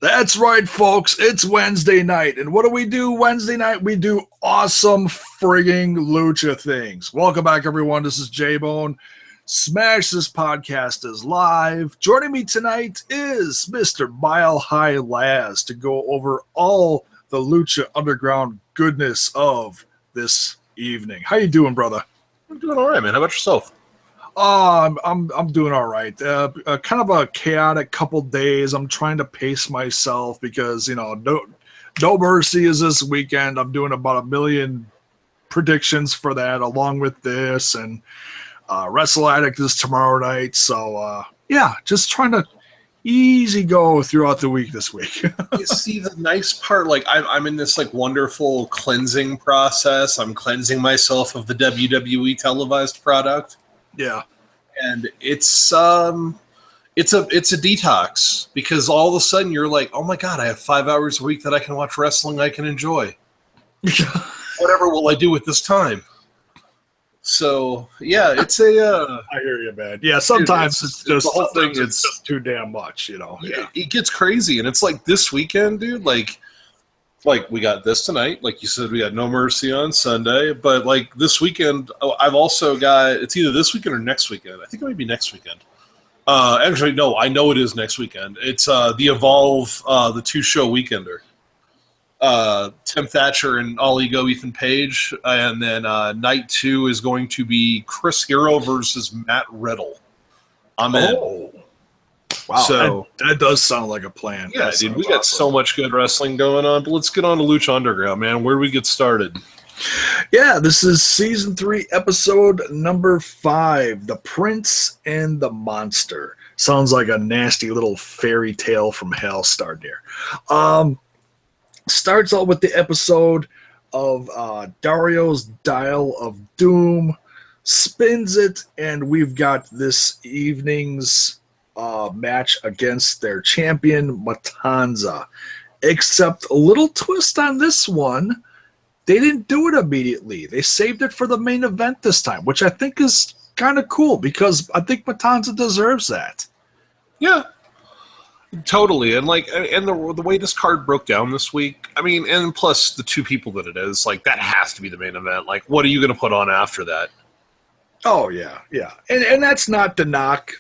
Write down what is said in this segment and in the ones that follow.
That's right, folks. It's Wednesday night. And what do we do Wednesday night? We do awesome frigging lucha things. Welcome back, everyone. This is J-Bone. Smash This Podcast is live. Joining me tonight is Mr. Mile High Laz to go over all the Lucha Underground goodness of this evening. How you doing, brother? I'm doing all right, man. How about yourself? I'm doing all right. Kind of a chaotic couple days. I'm trying to pace myself because no Mercy is this weekend. I'm doing about 1 million predictions for that, along with this, and Wrestle Addict is tomorrow night. So just trying to easy go throughout the week this week. You see, the nice part, like I'm in this like wonderful cleansing process. I'm cleansing myself of the WWE televised product. Yeah. And it's a detox because all of a sudden you're like, oh my God, I have 5 hours a week that I can watch wrestling I can enjoy. Whatever will I do with this time? So yeah, it's a I hear you, man. Yeah, sometimes it's just the whole thing. It's just too damn much, Yeah, it gets crazy, and it's like this weekend, dude. Like we got this tonight. Like you said, we got No Mercy on Sunday. But like this weekend, I've also got, it's either this weekend or next weekend. I think it might be next weekend. Actually, no, I know it is next weekend. It's the Evolve, the 2-show weekender. Tim Thatcher and All Ego Ethan Page. And then night 2 is going to be Chris Hero versus Matt Riddle. I'm in. Wow, so that does sound like a plan. Yeah, dude, we got so much good wrestling going on. But let's get on to Lucha Underground, man. Where do we get started? Yeah, this is Season 3, Episode number 5, The Prince and the Monster. Sounds like a nasty little fairy tale from hell started here. Starts out with the episode of Dario's Dial of Doom, spins it, and we've got this evening's match against their champion Matanza. Except a little twist on this one, they didn't do it immediately. They saved it for the main event this time, which I think is kind of cool because I think Matanza deserves that. Yeah, totally. And the way this card broke down this week, I mean, and plus the two people that it is, like that has to be the main event. Like, what are you going to put on after that? Oh, yeah. And that's not to knock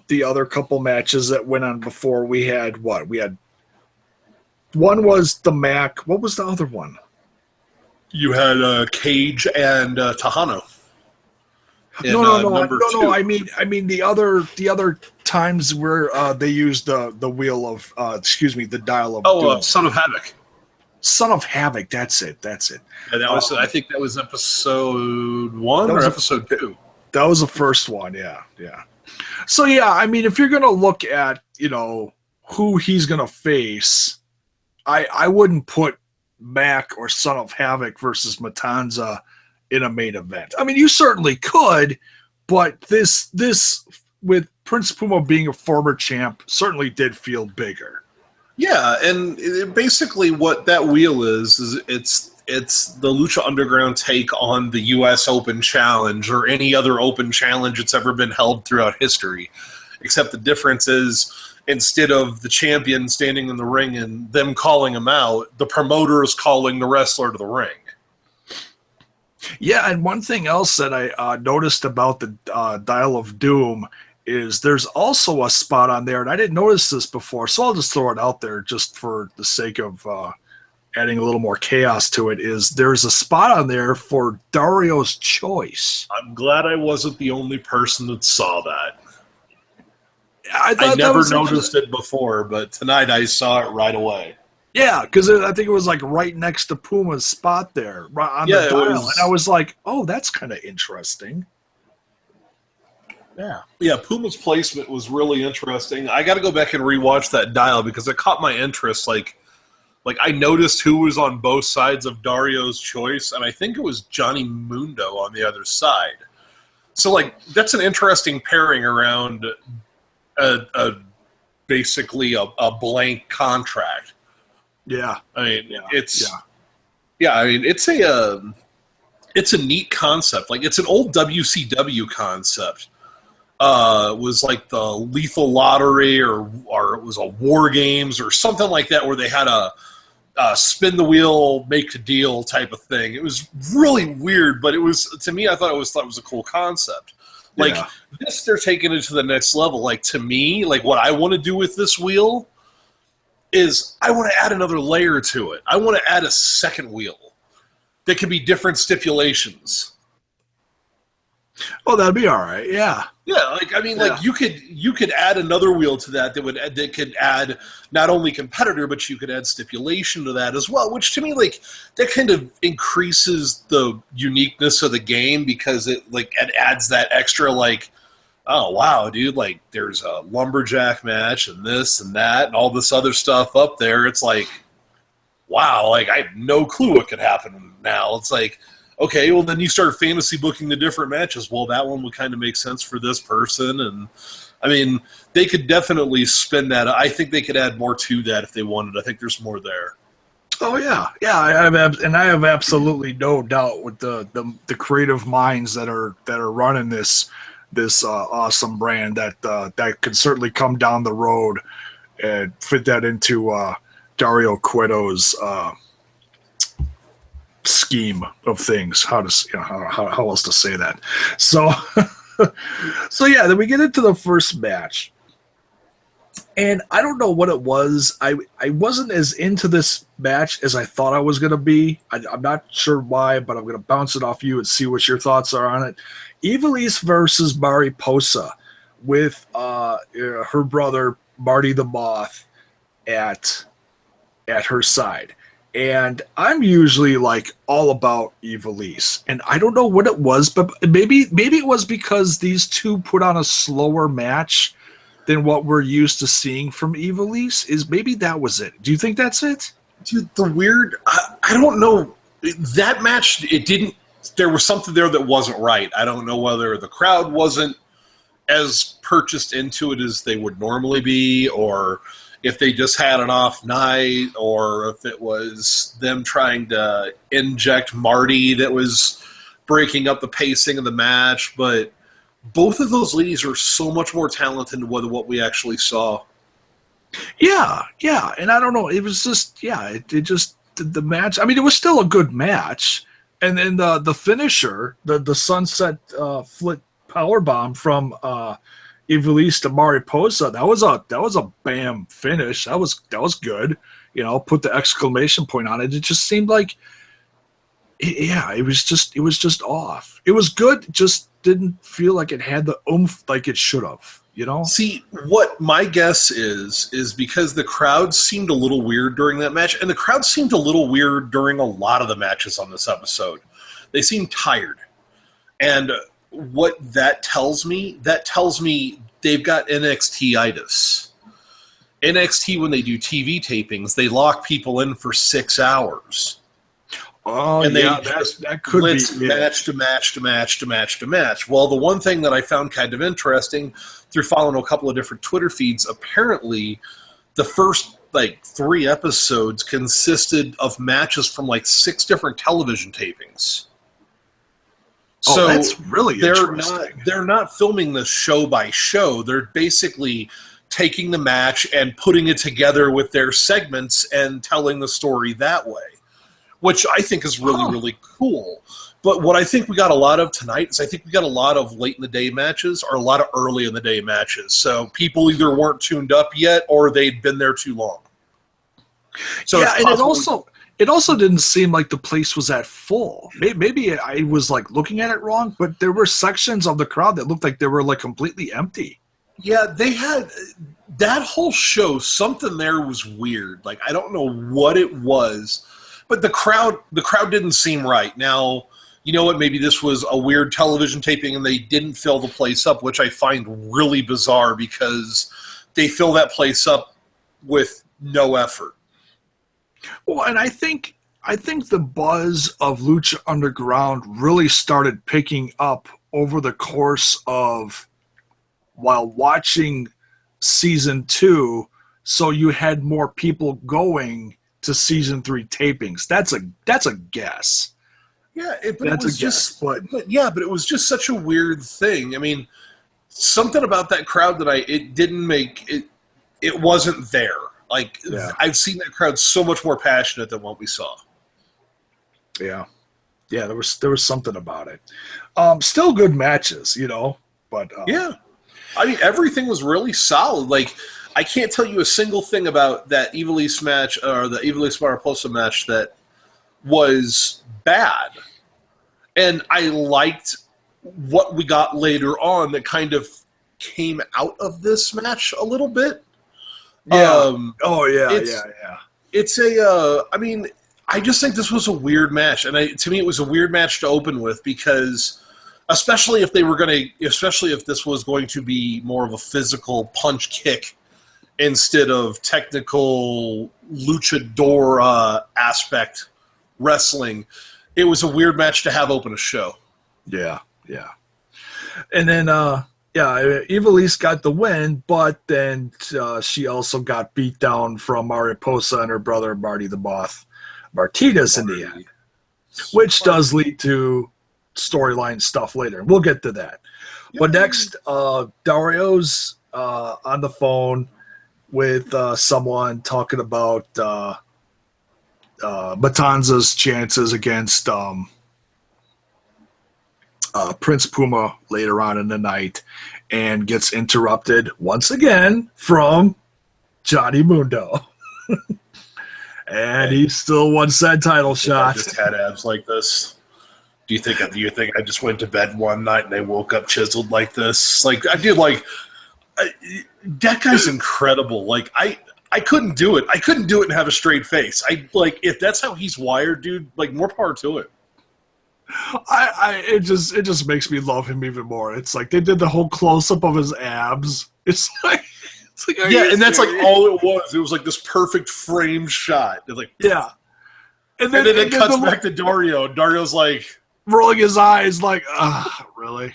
the other couple matches that went on before. We had one was the Mac. What was the other one? You had Cage and Tejano. No. I mean the other times where they used the wheel of the dial of doom. Son of Havoc. Son of Havoc. That's it. And that was I think that was episode 1 or episode 2. That was the first one, yeah. So, yeah, I mean, if you're going to look at, who he's going to face, I wouldn't put Mac or Son of Havoc versus Matanza in a main event. I mean, you certainly could, but this with Prince Puma being a former champ, certainly did feel bigger. Yeah, and basically what that wheel is it's the Lucha Underground take on the U.S. Open Challenge or any other open challenge that's ever been held throughout history. Except the difference is instead of the champion standing in the ring and them calling him out, the promoter is calling the wrestler to the ring. Yeah, and one thing else that I noticed about the Dial of Doom is there's also a spot on there, and I didn't notice this before, so I'll just throw it out there just for the sake of adding a little more chaos to it, is there's a spot on there for Darios Choice. I'm glad I wasn't the only person that saw that. I never noticed it before, but tonight I saw it right away. Yeah, because I think it was like right next to Puma's spot there, right on the dial. And I was like, oh, that's kind of interesting. Yeah, Puma's placement was really interesting. I got to go back and rewatch that dial because it caught my interest. Like I noticed who was on both sides of Darios Choice, and I think it was Johnny Mundo on the other side. So, like, that's an interesting pairing around basically a blank contract. Yeah, I mean, it's a neat concept. Like, it's an old WCW concept. was like the Lethal Lottery or it was a War Games or something like that, where they had a spin the wheel, make a deal type of thing. It was really weird, but it was, to me, I thought it was a cool concept. Like, this, they're taking it to the next level. Like, to me, like, what I want to do with this wheel is I want to add another layer to it. I want to add a second wheel that could be different stipulations. Oh, that'd be all right. Yeah. Yeah, like, I mean, like, you could add another wheel to that that could add not only competitor, but you could add stipulation to that as well, which to me, like, that kind of increases the uniqueness of the game, because it adds that extra, like, oh wow, dude, like, there's a lumberjack match and this and that and all this other stuff up there. It's like, wow, like, I have no clue what could happen now. It's like, okay, well, then you start fantasy booking the different matches. Well, that one would kind of make sense for this person. And, I mean, they could definitely spin that. I think they could add more to that if they wanted. I think there's more there. Oh, yeah. Yeah, I have absolutely no doubt with the creative minds that are running this awesome brand that could certainly come down the road and fit that into Dario Cueto's scheme of things. How else to say that? So yeah, then we get into the first match, and I don't know what it was. I wasn't as into this match as I thought I was going to be. I'm not sure why, but I'm going to bounce it off you and see what your thoughts are on it. Ivelisse versus Mariposa with her brother Marty the Moth at her side. And I'm usually like all about Ivelisse, and I don't know what it was, but maybe it was because these two put on a slower match than what we're used to seeing from Ivelisse. Maybe that was it. Do you think that's it? Dude, I don't know. That match, there was something there that wasn't right. I don't know whether the crowd wasn't as purchased into it as they would normally be, or if they just had an off night, or if it was them trying to inject Marty that was breaking up the pacing of the match. But both of those ladies are so much more talented than what we actually saw. Yeah, and I don't know. It was just, the match. I mean, it was still a good match. And then the finisher, the sunset flip powerbomb from Ivelisse to Mariposa, that was a bam finish. That was good. You know, put the exclamation point on it. It just seemed like, it was just off. It was good, just didn't feel like it had the oomph like it should have. You know? See, what my guess is because the crowd seemed a little weird during that match, and the crowd seemed a little weird during a lot of the matches on this episode. They seemed tired. And what that tells me they've got NXT-itis. NXT, when they do TV tapings, they lock people in for 6 hours. Oh, and that could be match to match to match to match to match. Well, the one thing that I found kind of interesting through following a couple of different Twitter feeds, apparently the first 3 episodes consisted of matches from 6 different television tapings. So that's really interesting. They're not filming this show by show. They're basically taking the match and putting it together with their segments and telling the story that way, which I think is really, really cool. But what I think we got a lot of tonight is I think we got a lot of late-in-the-day matches or a lot of early-in-the-day matches. So people either weren't tuned up yet or they'd been there too long. So yeah, and it also didn't seem like the place was at full. Maybe I was looking at it wrong, but there were sections of the crowd that looked like they were completely empty. Yeah, they had that whole show. Something there was weird. I don't know what it was, but the crowd didn't seem right. Now, you know what? Maybe this was a weird television taping and they didn't fill the place up, which I find really bizarre because they fill that place up with no effort. Well, and I think the buzz of Lucha Underground really started picking up over the course of while watching season 2, so you had more people going to season 3 tapings. That's a guess. Yeah, but it was just such a weird thing. I mean, something about that crowd that it didn't make it. It wasn't there. Like I've seen that crowd so much more passionate than what we saw. Yeah, there was something about it. Still good matches, but yeah. I mean, everything was really solid. Like, I can't tell you a single thing about that Ivelisse match or the Ivelisse Mariposa match that was bad. And I liked what we got later on that kind of came out of this match a little bit. Yeah. It's I mean, I just think this was a weird match. And to me, it was a weird match to open with because... Especially if this was going to be more of a physical punch kick instead of technical luchador aspect wrestling, it was a weird match to have open a show. Yeah. And then, Ivelisse got the win, but then she also got beat down from Mariposa and her brother Marty the Moth Martinez in the end, which does lead to storyline stuff later. We'll get to that. Yeah. But next, Dario's on the phone with someone talking about Matanza's chances against Prince Puma later on in the night, and gets interrupted once again from Johnny Mundo. And he still wants that title shot. I just had abs like this. Do you think I just went to bed one night and I woke up chiseled like this? Like I did. That guy's incredible. Like I couldn't do it. I couldn't do it and have a straight face. If that's how he's wired, dude. Like more power to it. It just makes me love him even more. It's like they did the whole close up of his abs. It's like yeah, and that's like all it was. It was like this perfect framed shot. It's like yeah, and then it cuts back to Dario. Dario's like. Rolling his eyes like, really?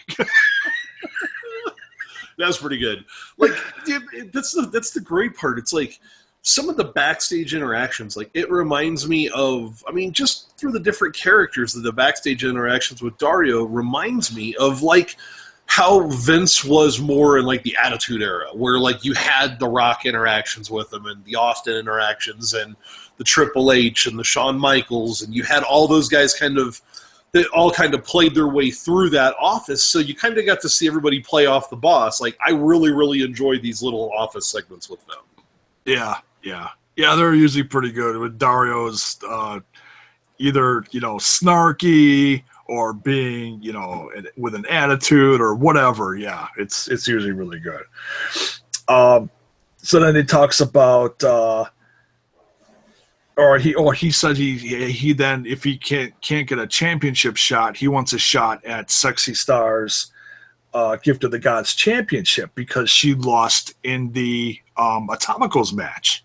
That's pretty good. Like, dude, that's the great part. It's like some of the backstage interactions, like it reminds me of, I mean, just through the different characters, the backstage interactions with Dario reminds me of like how Vince was more in like the Attitude Era, where like you had the Rock interactions with him and the Austin interactions and the Triple H and the Shawn Michaels, and you had all those guys that all kind of played their way through that office, so you kind of got to see everybody play off the boss. Like, I really, really enjoyed these little office segments with them. Yeah, they're usually pretty good. With Dario's either, snarky or being, with an attitude or whatever. Yeah, it's usually really good. So then he talks about... he said he then, if he can't get a championship shot, he wants a shot at Sexy Star's Gift of the Gods championship because she lost in the Atomicals match,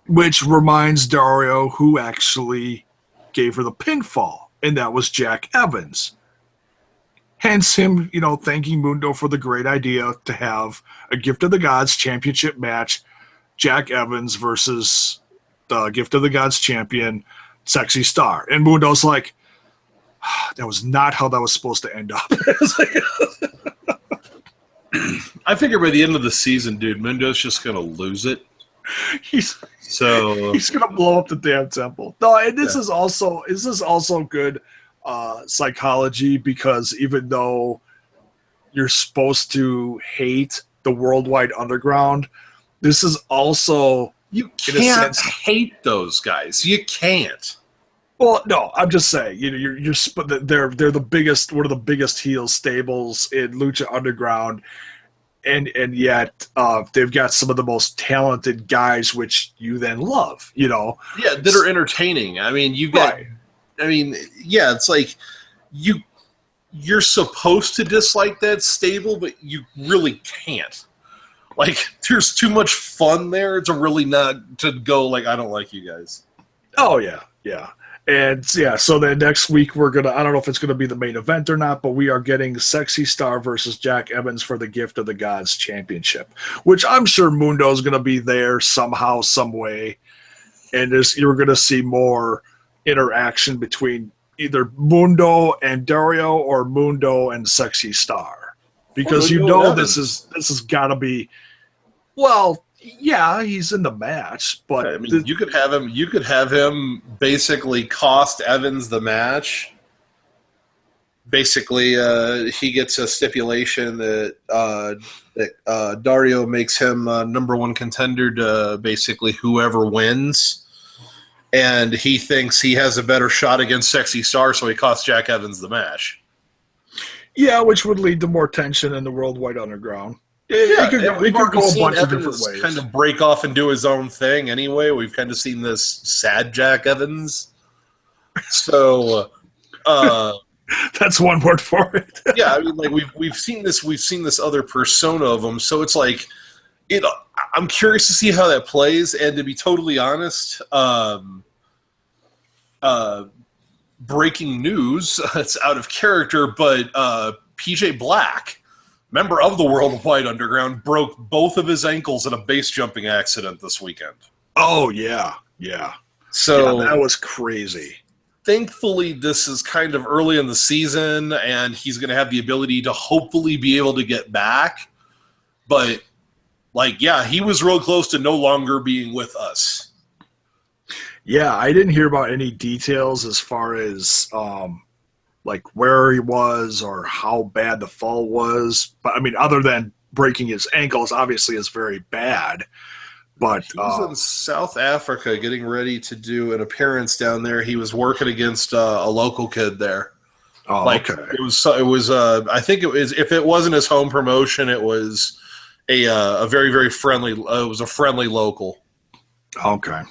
which reminds Dario who actually gave her the pinfall, and that was Jack Evans. Hence him, thanking Mundo for the great idea to have a Gift of the Gods championship match, Jack Evans versus the Gift of the Gods champion, Sexy Star. And Mundo's like, that was not how that was supposed to end up. I figure by the end of the season, dude, Mundo's just going to lose it. He's going to blow up the damn temple. No, and this is also good psychology, because even though you're supposed to hate the Worldwide Underground, this is also... You can't hate those guys. You can't. Well, no, I'm just saying. They're the biggest, one of the biggest heel stables in Lucha Underground, and yet they've got some of the most talented guys, which you then love. Yeah, that are entertaining. I mean, you've got. Right. I mean, yeah, it's like you're supposed to dislike that stable, but you really can't. Like, there's too much fun there to really not to go like, I don't like you guys. Oh, yeah. And, so then next week I don't know if it's going to be the main event or not, but we are getting Sexy Star versus Jack Evans for the Gift of the Gods championship, which I'm sure Mundo's going to be there somehow, some way. And you're going to see more interaction between either Mundo and Dario or Mundo and Sexy Star. because Well, you no, know this has got to be. Well, yeah, he's in the match, but I mean, you could have him basically cost Evans the match. Basically, he gets a stipulation that Dario makes him number one contender to basically whoever wins, and he thinks he has a better shot against Sexy Star, so he costs Jack Evans the match. yeah, which would lead to more tension in the Worldwide Underground. Yeah, It could go a bunch of different ways. Kind of break off and do his own thing anyway. We've kind of seen this sad Jack Evans. So, that's one word for it. yeah, I mean, like we've seen this other persona of him. So it's like, I'm curious to see how that plays. And to be totally honest, breaking news, it's out of character, but PJ Black, member of the Worldwide Underground, broke both of his ankles in a base jumping accident this weekend. Oh, yeah. So that was crazy. Thankfully, this is kind of early in the season, and he's going to have the ability to hopefully be able to get back. But, like, yeah, he was real close to no longer being with us. Yeah, I didn't hear about any details as far as like where he was or how bad the fall was. But I mean, other than breaking his ankles, obviously is very bad. But he was in South Africa getting ready to do an appearance down there. He was working against a local kid there. Oh, like, okay. It was. I think it was. If it wasn't his home promotion, it was a very, very friendly. It was a friendly local. Okay.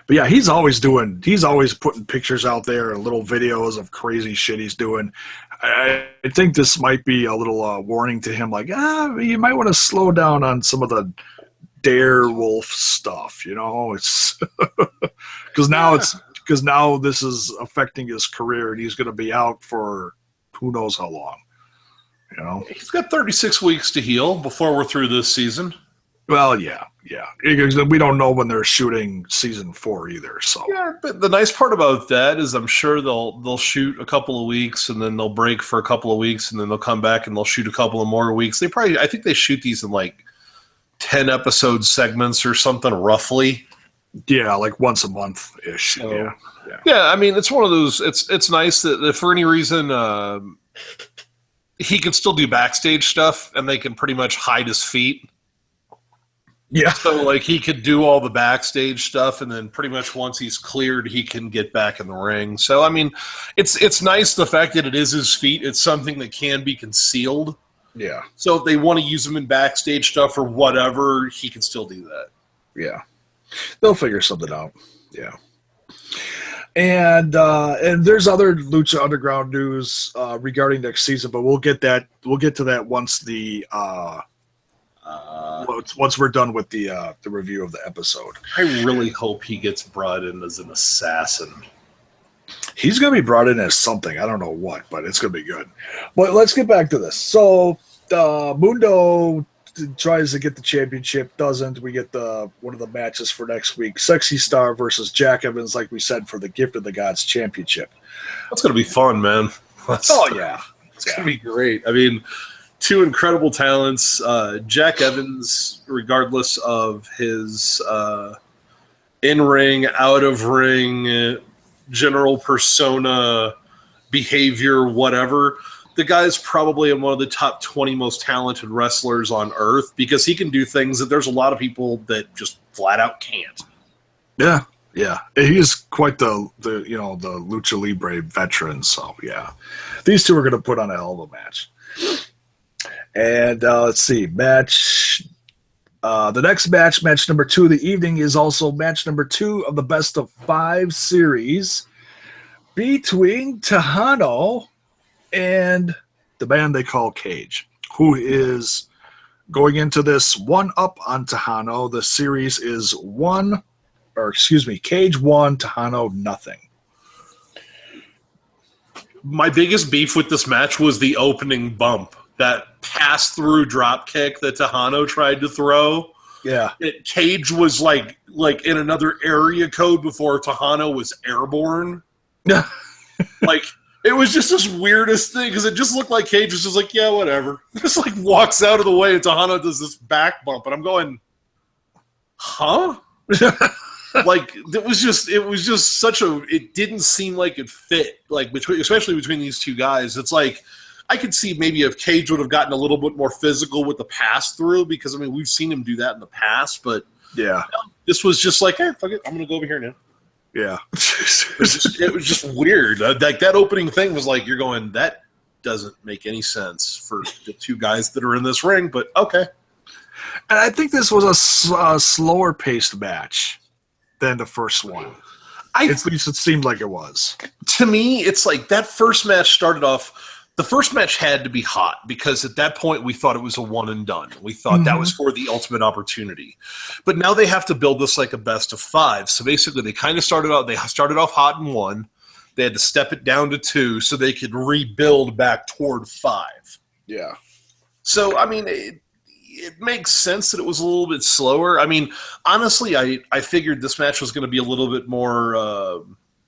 But yeah, he's always putting pictures out there and little videos of crazy shit he's doing. I think this might be a little warning to him, like, you might want to slow down on some of the Dare Wolf stuff, it's because now this is affecting his career and he's going to be out for who knows how long, He's got 36 weeks to heal before we're through this season. Well, yeah. Because we don't know when they're shooting season 4 either. So yeah, but the nice part about that is I'm sure they'll shoot a couple of weeks and then they'll break for a couple of weeks and then they'll come back and they'll shoot a couple of more weeks. I think they shoot these in like 10 episode segments or something roughly. Yeah, like once a month ish. So, yeah. I mean, it's one of those. It's nice that if for any reason he can still do backstage stuff and they can pretty much hide his feet. Yeah. So, like, he could do all the backstage stuff, and then pretty much once he's cleared, he can get back in the ring. So, I mean, it's nice the fact that it is his feet. It's something that can be concealed. Yeah. So, if they want to use him in backstage stuff or whatever, he can still do that. Yeah. They'll figure something out. Yeah. And there's other Lucha Underground news regarding next season, but we'll get to that once once we're done with the review of the episode. I really hope he gets brought in as an assassin. He's going to be brought in as something. I don't know what, but it's going to be good. But let's get back to this. So Mundo tries to get the championship, doesn't. We get one of the matches for next week. Sexy Star versus Jack Evans, like we said, for the Gift of the Gods championship. That's going to be fun, man. It's going to be great. I mean, two incredible talents. Jack Evans, regardless of his in-ring, out-of-ring, general persona, behavior, whatever, the guy's probably one of the top 20 most talented wrestlers on earth because he can do things that there's a lot of people that just flat out can't. Yeah. He's quite the Lucha Libre veteran, so yeah. These two are going to put on a hell of a match. And let's see, the next match number 2 of the evening, is also match number 2 of the Best of 5 series between Tejano and the man they call Cage, who is going into this one up on Tejano. The series is Cage 1, Tejano nothing. My biggest beef with this match was the opening bump. That pass-through drop kick that Tejano tried to throw. Yeah. Cage was like in another area code before Tejano was airborne. Yeah. Like, It was just this weirdest thing because it just looked like Cage was just like, yeah, whatever. Just like walks out of the way and Tejano does this back bump. And I'm going, huh? Like it was just such a. It didn't seem like it fit. Like especially between these two guys, it's like I could see maybe if Cage would have gotten a little bit more physical with the pass through because I mean we've seen him do that in the past, but yeah, this was just like, hey, fuck it, I'm gonna go over here now. Yeah, it was just weird. Like that opening thing was like you're going that doesn't make any sense for the two guys that are in this ring, but okay. And I think this was a slower paced match than the first one. At least it seemed like it was. To me, it's like that first match started off. The first match had to be hot because at that point we thought it was a one and done. We thought that was for the ultimate opportunity. But now they have to build this like a best of 5. So basically they kind of started off hot in 1. They had to step it down to 2 so they could rebuild back toward 5. Yeah. So, I mean, it makes sense that it was a little bit slower. I mean, honestly, I figured this match was going to be a little bit more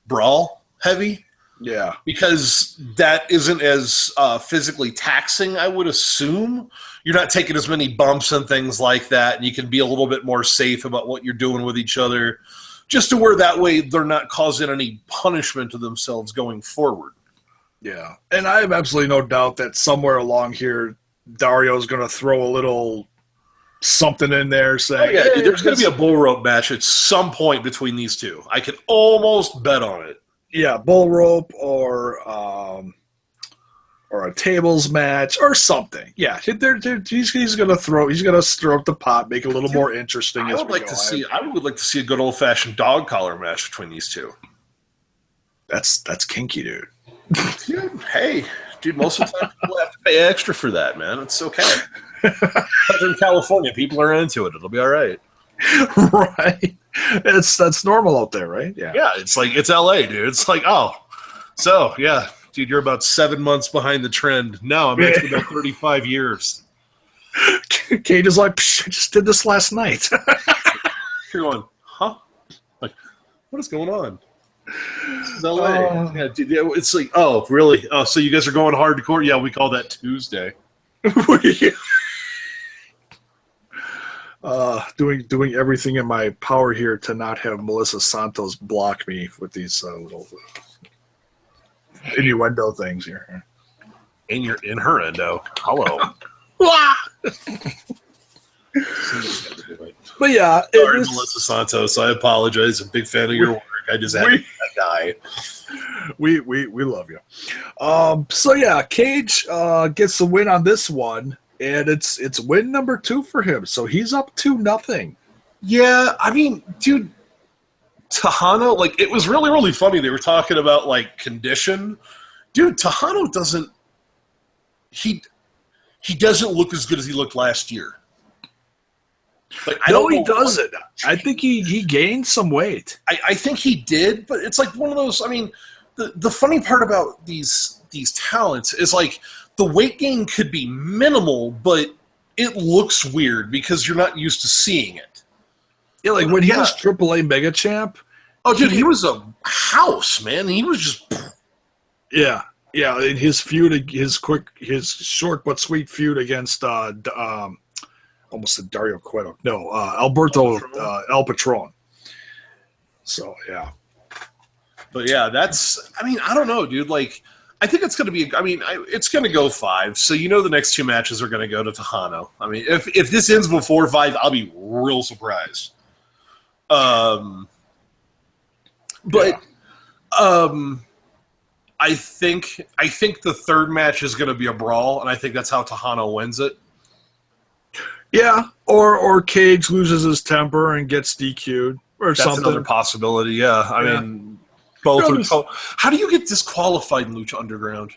brawl heavy. Yeah. Because that isn't as physically taxing, I would assume. You're not taking as many bumps and things like that, and you can be a little bit more safe about what you're doing with each other, just to where that way they're not causing any punishment to themselves going forward. Yeah. And I have absolutely no doubt that somewhere along here, Dario's going to throw a little something in there saying, yeah, hey, there's going to be a bull rope match at some point between these two. I can almost bet on it. Yeah, bull rope or a tables match or something. Yeah, he's going to stir up the pot, make it a little more interesting. I would like to see a good old fashioned dog collar match between these two. That's kinky, dude. Hey, dude, most of the time people have to pay extra for that, man. It's okay. In California, people are into it. It'll be all right. Right. That's normal out there, right? Yeah. Yeah, it's like it's LA, dude. It's like, oh, so yeah, dude, you're about 7 months behind the trend. No, I'm actually about 35 years. Kate is like, I just did this last night. You're going, huh? Like, what is going on? This is LA. Yeah, dude, it's like, oh, really? Oh, so you guys are going hardcore? Yeah, we call that Tuesday. Doing everything in my power here to not have Melissa Santos block me with these little innuendo things here. And you're in her endo. Hello. But yeah, sorry, Melissa Santos. I apologize. I'm a big fan of your work. I just had that guy. We love you. So yeah, Cage gets the win on this one. And it's win number 2 for him, so he's up 2-0. Yeah, I mean, dude, Tejano, like, it was really, really funny. They were talking about, like, condition. Dude, Tejano doesn't – he doesn't look as good as he looked last year. Like, he doesn't. I think he gained some weight. I think he did, but it's like one of those – I mean, the funny part about these talents is, like – the weight gain could be minimal, but it looks weird because you're not used to seeing it. Yeah, like when he was AAA Mega Champ. Oh, dude, he was a house, man. He was just. Yeah. In his feud, his short but sweet feud against almost said Dario Cueto. No, Alberto El Patron. So yeah. But yeah, that's. I mean, I don't know, dude. Like. I think it's going to be. I mean, it's going to go 5. So the next 2 matches are going to go to Tejano. I mean, if this ends before 5, I'll be real surprised. I think the third match is going to be a brawl, and I think that's how Tejano wins it. Yeah, or Cage loses his temper and gets DQ'd or something. That's another possibility. Yeah, I mean. Both are how do you get disqualified in Lucha Underground?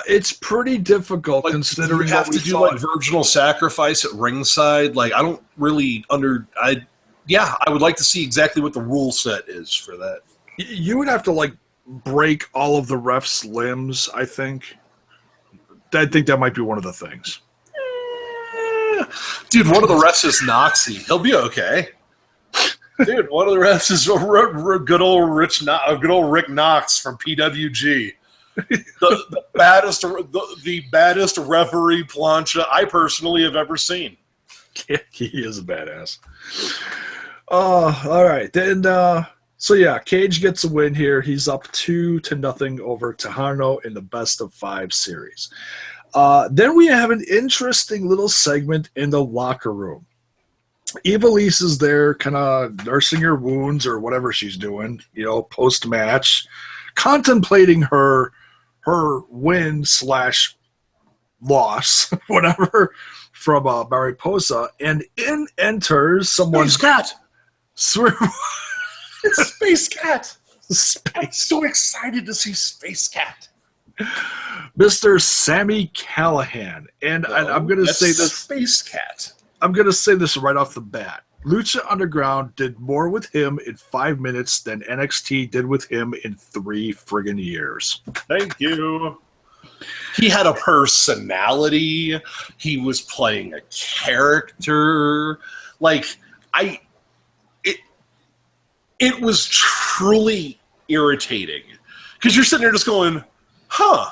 It's pretty difficult considering you have to do like virginal sacrifice at ringside. Like I don't really I would like to see exactly what the rule set is for that. You would have to like break all of the refs' limbs. I think that might be one of the things. Dude, one of the refs is Noxie. He'll be okay. Dude, one of the refs is good old Rick Knox from PWG. The baddest referee plancha I personally have ever seen. Yeah, he is a badass. All right. Then so yeah, Cage gets a win here. He's up 2-0 over Tejano in the best of 5 series. Then we have an interesting little segment in the locker room. Ivelisse is there kind of nursing her wounds or whatever she's doing, post-match, contemplating her win / loss, whatever, from Mariposa, and in enters someone. Space Cat! It's Space Cat! I'm so excited to see Space Cat. Mr. Sami Callihan. And I'm going to say this. Space Cat. I'm going to say this right off the bat. Lucha Underground did more with him in 5 minutes than NXT did with him in 3 friggin' years. Thank you. He had a personality. He was playing a character. It was truly irritating. Because you're sitting there just going, huh.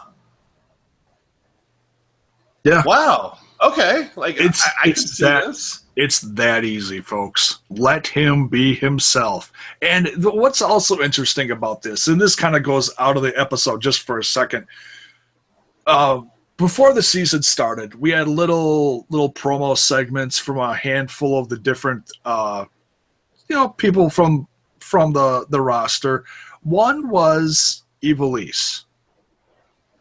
Yeah. Wow. Okay. I can see this. It's that easy, folks. Let him be himself. And what's also interesting about this, and this kind of goes out of the episode just for a second. Before the season started, we had little promo segments from a handful of the different people from the roster. One was Ivelisse.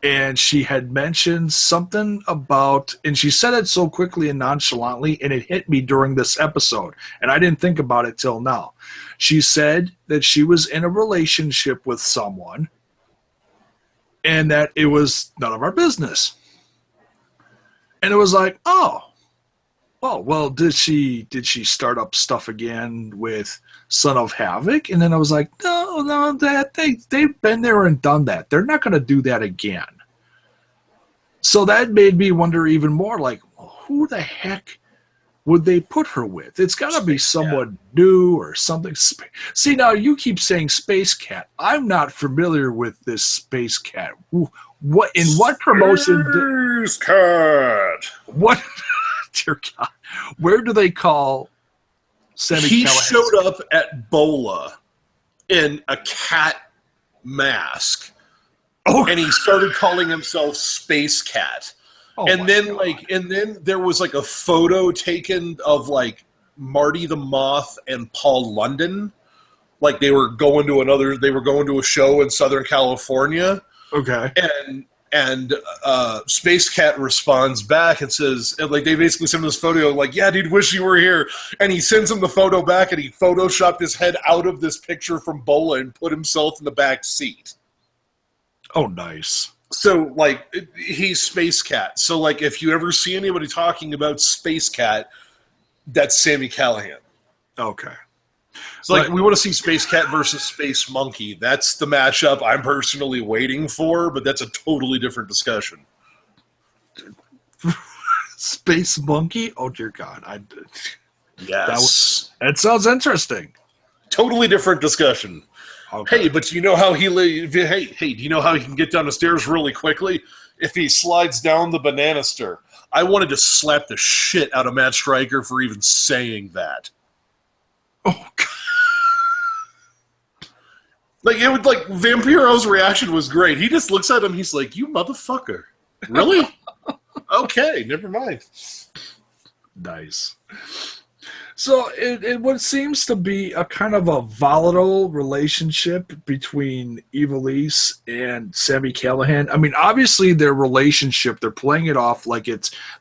And she had mentioned something about, and she said it so quickly and nonchalantly, and it hit me during this episode, and I didn't think about it till now. She said that she was in a relationship with someone, and that it was none of our business. And it was like, oh, well, did she start up stuff again with Son of Havoc? And then I was like, no, that they've been there and done that. They're not going to do that again. So that made me wonder even more, like, well, who the heck would they put her with? It's got to be someone new or something. See, now you keep saying Space Cat. I'm not familiar with this Space Cat. What promotion? Space Cat. What? Dear God, where do they call Sami Callihan? He showed up at Bola in a cat mask, and he started calling himself Space Cat. And then there was like a photo taken of like Marty the Moth and Paul London, like they were going to a show in Southern California. Okay, and Space Cat responds back and says, like, they basically send him this photo, like, yeah, dude, wish you were here. And he sends him the photo back, and he photoshopped his head out of this picture from Bola and put himself in the back seat. Oh, nice. So, like, he's Space Cat. So, like, if you ever see anybody talking about Space Cat, that's Sami Callihan. Okay. So, like, we want to see Space Cat versus Space Monkey. That's the matchup I'm personally waiting for, but that's a totally different discussion. Space Monkey? Oh, dear God. Yes. That sounds interesting. Totally different discussion. Okay. Hey, but do you know how do you know how he can get down the stairs really quickly? If he slides down the banana stair. I wanted to slap the shit out of Matt Stryker for even saying that. Oh, God. Like Vampiro's reaction was great. He just looks at him. He's like, "You motherfucker, really? Okay, never mind." Nice. So it what seems to be a kind of a volatile relationship between Ivelisse and Sami Callihan. I mean, obviously their relationship, they're playing it off like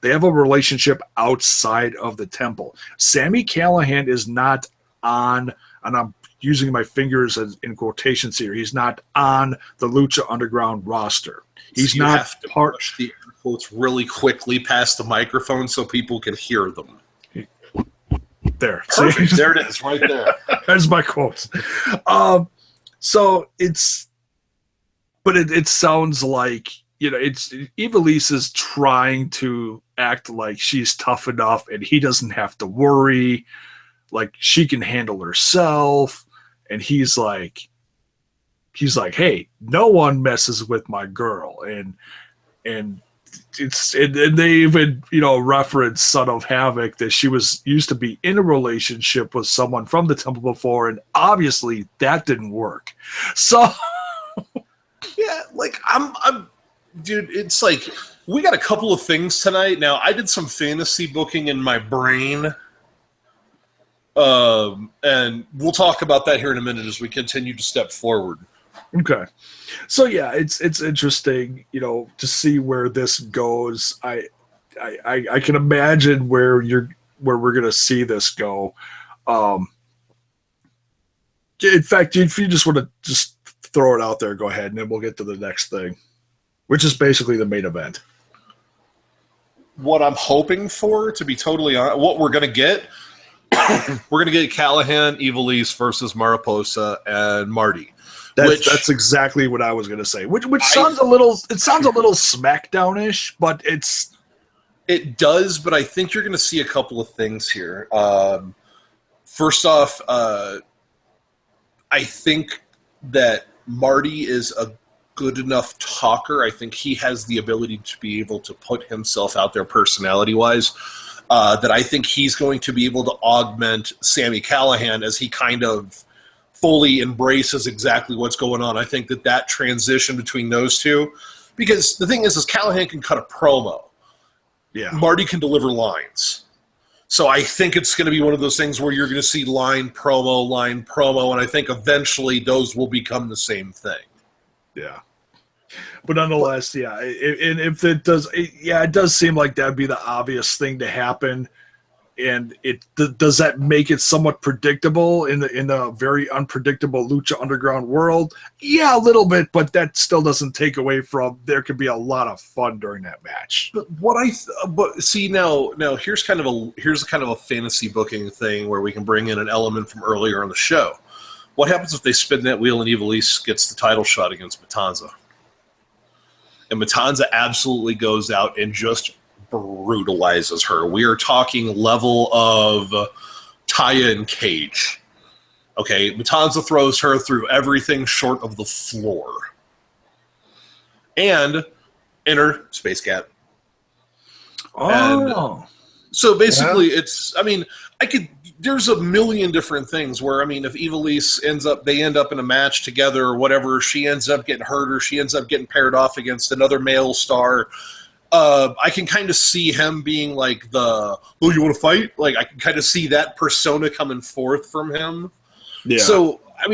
they have a relationship outside of the temple. Sami Callihan is not on, and I'm using my fingers as in quotations here, he's not on the Lucha Underground roster. He's so you not have to push the air quotes really quickly past the microphone so people can hear them. There. Perfect. See? There it is, right there. There's my quotes. So it sounds like, it's Ivelisse is trying to act like she's tough enough and he doesn't have to worry. like she can handle herself, and he's like, hey, no one messes with my girl, and and they even reference Son of Havoc that she was used to be in a relationship with someone from the temple before, and obviously that didn't work. So yeah, like I'm dude, it's like we got a couple of things tonight. Now I did some fantasy booking in my brain. And we'll talk about that here in a minute as we continue to step forward. Okay. So yeah, it's interesting, to see where this goes. I can imagine where we're gonna see this go. In fact, if you just want to just throw it out there, go ahead, and then we'll get to the next thing, which is basically the main event. What I'm hoping for, to be totally honest, what we're gonna get, we're gonna get Callahan, Ivelisse versus Mariposa and Marty. That's exactly what I was going to say. Which sounds a little SmackDown-ish, but it does. But I think you're going to see a couple of things here. First off, I think that Marty is a good enough talker. I think he has the ability to be able to put himself out there personality-wise. That I think he's going to be able to augment Sami Callihan as he kind of fully embraces exactly what's going on. I think that transition between those two, because the thing is Callahan can cut a promo. Yeah. Marty can deliver lines. So I think it's going to be one of those things where you're going to see line, promo, and I think eventually those will become the same thing. Yeah. But nonetheless, yeah, and if it does, it does seem like that'd be the obvious thing to happen. And does that make it somewhat predictable in the very unpredictable Lucha Underground world? Yeah, a little bit, but that still doesn't take away from there could be a lot of fun during that match. But see now here's kind of a fantasy booking thing where we can bring in an element from earlier on the show. What happens if they spin that wheel and Ivelisse gets the title shot against Matanza? And Matanza absolutely goes out and just brutalizes her. We are talking level of Taya and Cage. Okay, Matanza throws her through everything short of the floor. And enter Space Cat. Oh. And so basically there's a million different things where, if Ivelisse they end up in a match together or whatever, she ends up getting hurt or she ends up getting paired off against another male star. I can kind of see him being like you want to fight? Like, I can kind of see that persona coming forth from him. Yeah. So, I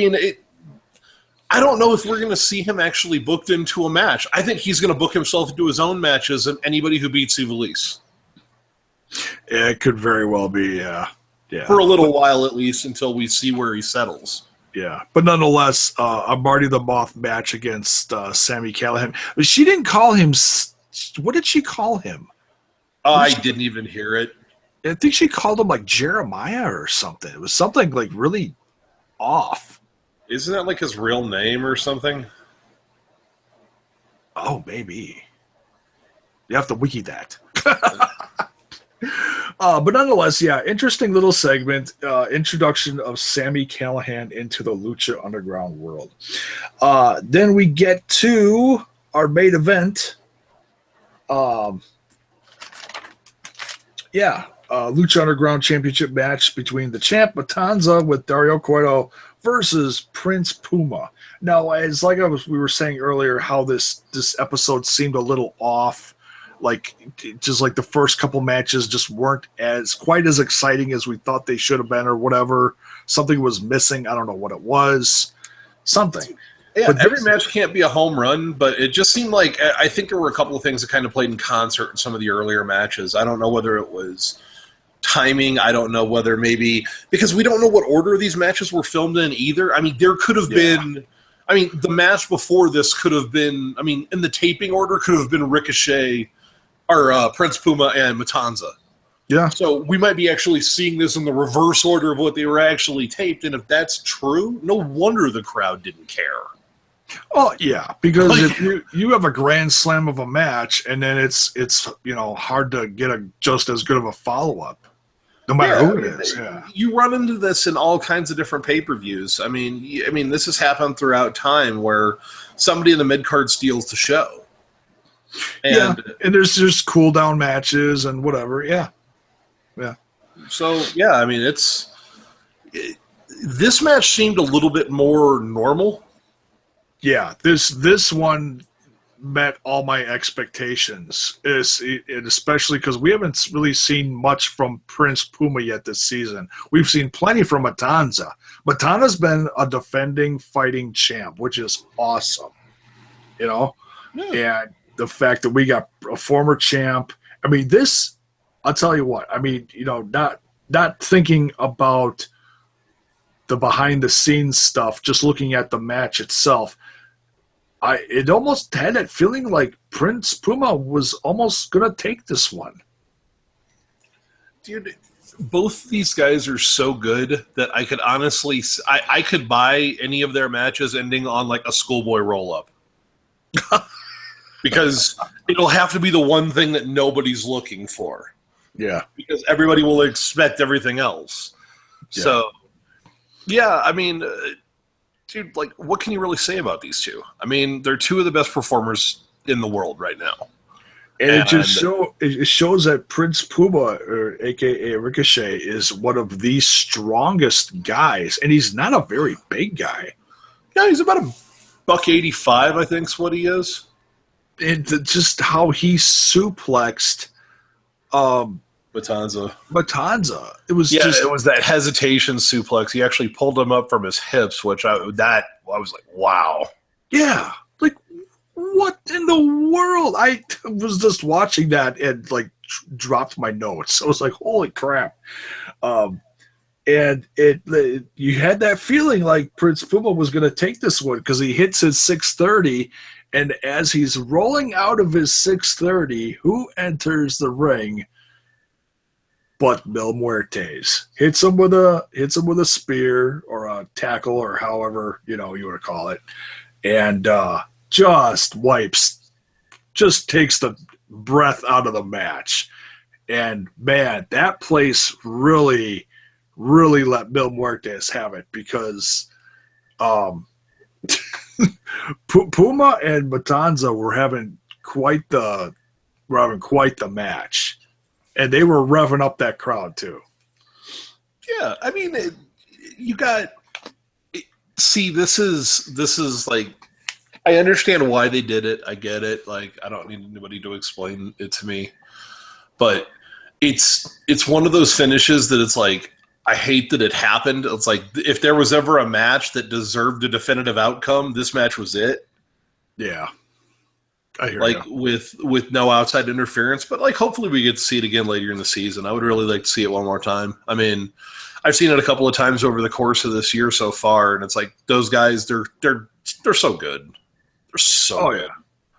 don't know if we're going to see him actually booked into a match. I think he's going to book himself into his own matches and anybody who beats Ivelisse. Yeah, it could very well be, yeah. For a little while at least, until we see where he settles. Yeah, but nonetheless, a Marty the Moth match against Sami Callihan. But she didn't call him... What did she call him? I didn't even hear it. I think she called him like Jeremiah or something. It was something like really off. Isn't that like his real name or something? Oh, maybe. You have to wiki that. But nonetheless, yeah, interesting little segment. Introduction of Sami Callihan into the Lucha Underground world. Then we get to our main event. Lucha Underground Championship match between the champ Matanza with Dario Cueto versus Prince Puma. Now, as we were saying earlier, how this episode seemed a little off. Like, just like the first couple matches just weren't quite as exciting as we thought they should have been, or whatever. Something was missing. I don't know what it was. Something. Yeah, but every match can't be a home run, but it just seemed like I think there were a couple of things that kind of played in concert in some of the earlier matches. I don't know whether it was timing. I don't know whether maybe because we don't know what order these matches were filmed in either. There could have been. The match before this could have been. In the taping order could have been Ricochet or Prince Puma and Matanza. Yeah. So we might be actually seeing this in the reverse order of what they were actually taped, and if that's true, no wonder the crowd didn't care. Oh yeah, because if you have a grand slam of a match and then it's hard to get just as good of a follow up. no matter who it is. Yeah. You run into this in all kinds of different pay-per-views. I mean, this has happened throughout time where somebody in the mid-card steals the show. And there's just cool-down matches and whatever. Yeah. So, yeah, I mean, this match seemed a little bit more normal. Yeah, this one met all my expectations, especially because we haven't really seen much from Prince Puma yet this season. We've seen plenty from Matanza. Matanza's been a defending fighting champ, which is awesome. Yeah. And the fact that we got a former champ. I mean, I'll tell you what. I mean, not thinking about the behind the scenes stuff, just looking at the match itself. It almost had that feeling like Prince Puma was almost going to take this one. Dude, both these guys are so good that I could honestly... I could buy any of their matches ending on like a schoolboy roll-up. Because it'll have to be the one thing that nobody's looking for. Yeah. Because everybody will expect everything else. Yeah. So, yeah, I mean... dude, like, what can you really say about these two? I mean, they're two of the best performers in the world right now. And it just shows that Prince Puma, or a.k.a. Ricochet, is one of the strongest guys. And he's not a very big guy. Yeah, he's about $185, I think is what he is. And just how he suplexed Matanza. It was it was that hesitation suplex. He actually pulled him up from his hips, which I was like, wow. Yeah. Like, what in the world? I was just watching that and like dropped my notes. I was like, holy crap. And you had that feeling like Prince Puma was going to take this one because he hits his 630, and as he's rolling out of his 630, who enters the ring but Mil Muertes? Hits him with a spear or a tackle or however you want to call it, and just takes the breath out of the match. And man, that place really let Mil Muertes have it because Puma and Matanza were having quite the match, and they were revving up that crowd too. Yeah, I mean, this is like, I understand why they did it. I get it. Like, I don't need anybody to explain it to me, but it's one of those finishes that it's like, I hate that it happened. It's like, if there was ever a match that deserved a definitive outcome, this match was it. Yeah. I hear like you. with no outside interference, but like hopefully we get to see it again later in the season. I would really like to see it one more time. I mean, I've seen it a couple of times over the course of this year so far, and it's like those guys, they're so good. They're so good.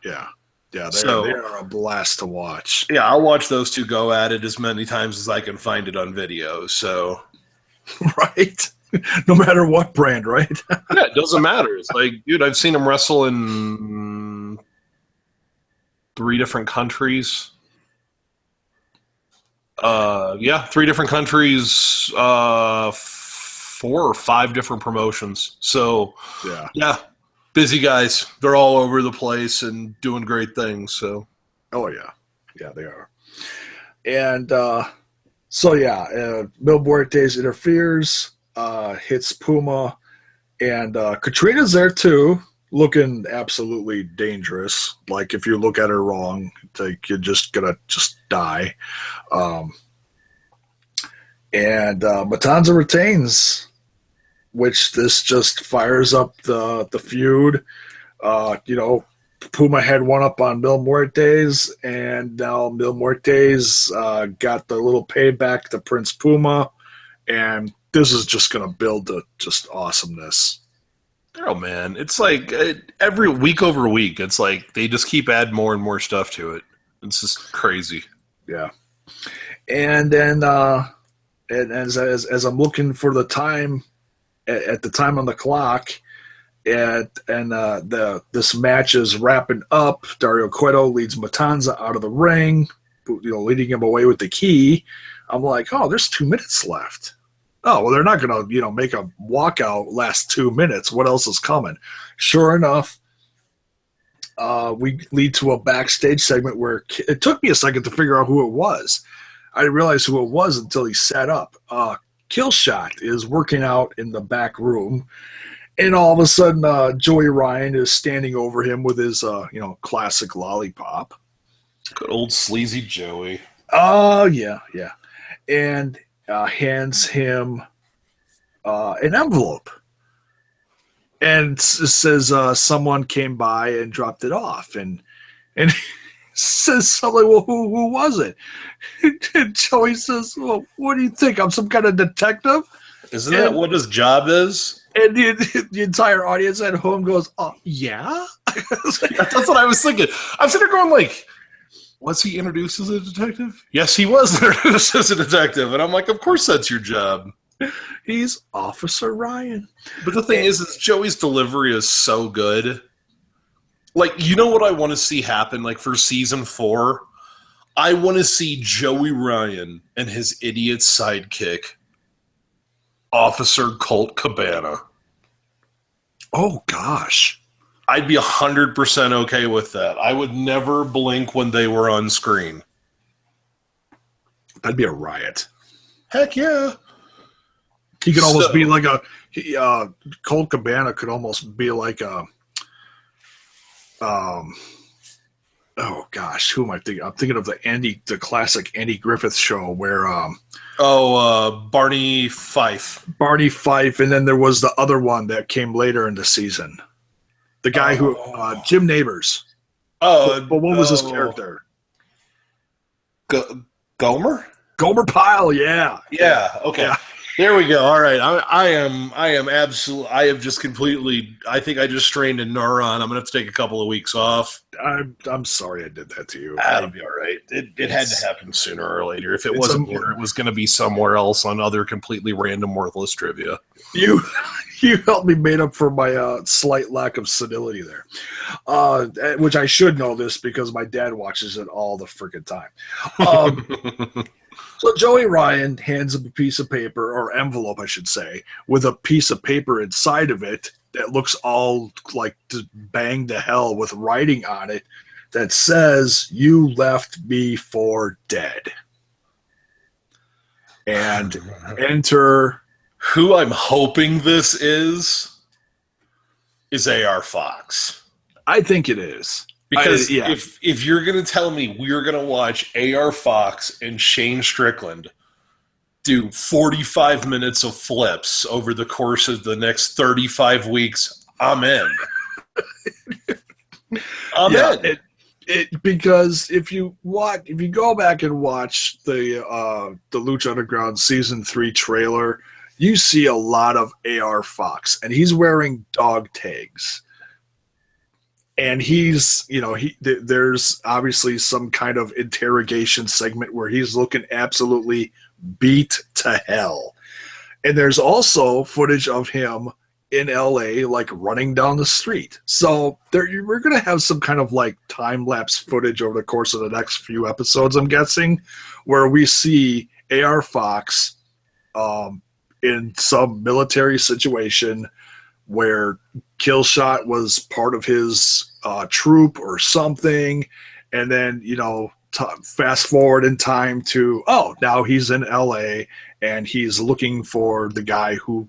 Yeah. Yeah, they are a blast to watch. Yeah, I'll watch those two go at it as many times as I can find it on video. So, right, no matter what brand, right? Yeah, it doesn't matter. It's like, dude, I've seen them wrestle in 3 different countries. 3 different countries, 4 or 5 different promotions. So, yeah. Busy guys. They're all over the place and doing great things. So, oh yeah, they are. And Mil Muertes interferes, hits Puma, and Katrina's there too, looking absolutely dangerous. Like if you look at her wrong, like you're just gonna die. And Matanza retains, which this just fires up the feud. Puma had one up on Mil Muertes, and now Mil Muertes got the little payback to Prince Puma, and this is just going to build to just awesomeness. Oh, man. It's like every week over week, it's like they just keep adding more and more stuff to it. It's just crazy. Yeah. And then and as I'm looking for the time, at the time on the clock, this match is wrapping up. Dario Cueto leads Matanza out of the ring, leading him away with the key. I'm like, oh, there's 2 minutes left. Oh, well, they're not going to, make a walkout last 2 minutes. What else is coming? Sure enough, we lead to a backstage segment where it took me a second to figure out who it was. I didn't realize who it was until he sat up. Killshot is working out in the back room, and all of a sudden, Joey Ryan is standing over him with his, classic lollipop. Good old sleazy Joey. Oh, yeah. And hands him an envelope. And it says someone came by and dropped it off. And says something, well, who was it? And Joey says, well, what do you think? I'm some kind of detective? Isn't that what his job is? And the entire audience at home goes, oh, yeah? That's what I was thinking. I'm sitting there going like, was he introduced as a detective? Yes, he was introduced as a detective. And I'm like, of course that's your job. He's Officer Ryan. But the thing is Joey's delivery is so good. Like, you know what I want to see happen? Like, for season 4, I want to see Joey Ryan and his idiot sidekick, Officer Colt Cabana. Oh, gosh. I'd be 100% okay with that. I would never blink when they were on screen. That'd be a riot. Heck yeah. He could almost be like Colt Cabana could almost be like a, oh gosh, who am I thinking? I'm thinking of the classic Andy Griffith show where, Barney Fife. Barney Fife, and then there was the other one that came later in the season. The guy who, Jim Neighbors. Oh, but what was his character? Gomer? Gomer Pyle, yeah. Yeah, okay. Yeah. There we go. All right. I am absolutely, I have just completely, I think I just strained a neuron. I'm going to have to take a couple of weeks off. I'm sorry I did that to you. That'll be all right. It had to happen sooner or later. If it wasn't here, it was going to be somewhere else on other completely random, worthless trivia. You helped me make up for my slight lack of senility there, which I should know this because my dad watches it all the freaking time. So Joey Ryan hands him a piece of paper, or envelope, I should say, with a piece of paper inside of it that looks all like bang to hell with writing on it that says, "You left me for dead." And enter... Who I'm hoping this is AR Fox. I think it is. Because if you're going to tell me we're going to watch AR Fox and Shane Strickland do 45 minutes of flips over the course of the next 35 weeks, I'm in. I'm in. Because if you go back and watch the Lucha Underground Season 3 trailer, you see a lot of AR Fox, and he's wearing dog tags. And he's, there's obviously some kind of interrogation segment where he's looking absolutely beat to hell. And there's also footage of him in LA, like running down the street. So we're going to have some kind of like time-lapse footage over the course of the next few episodes, I'm guessing, where we see AR Fox in some military situation where Killshot was part of his troop or something, and then fast forward in time to now he's in LA and he's looking for the guy who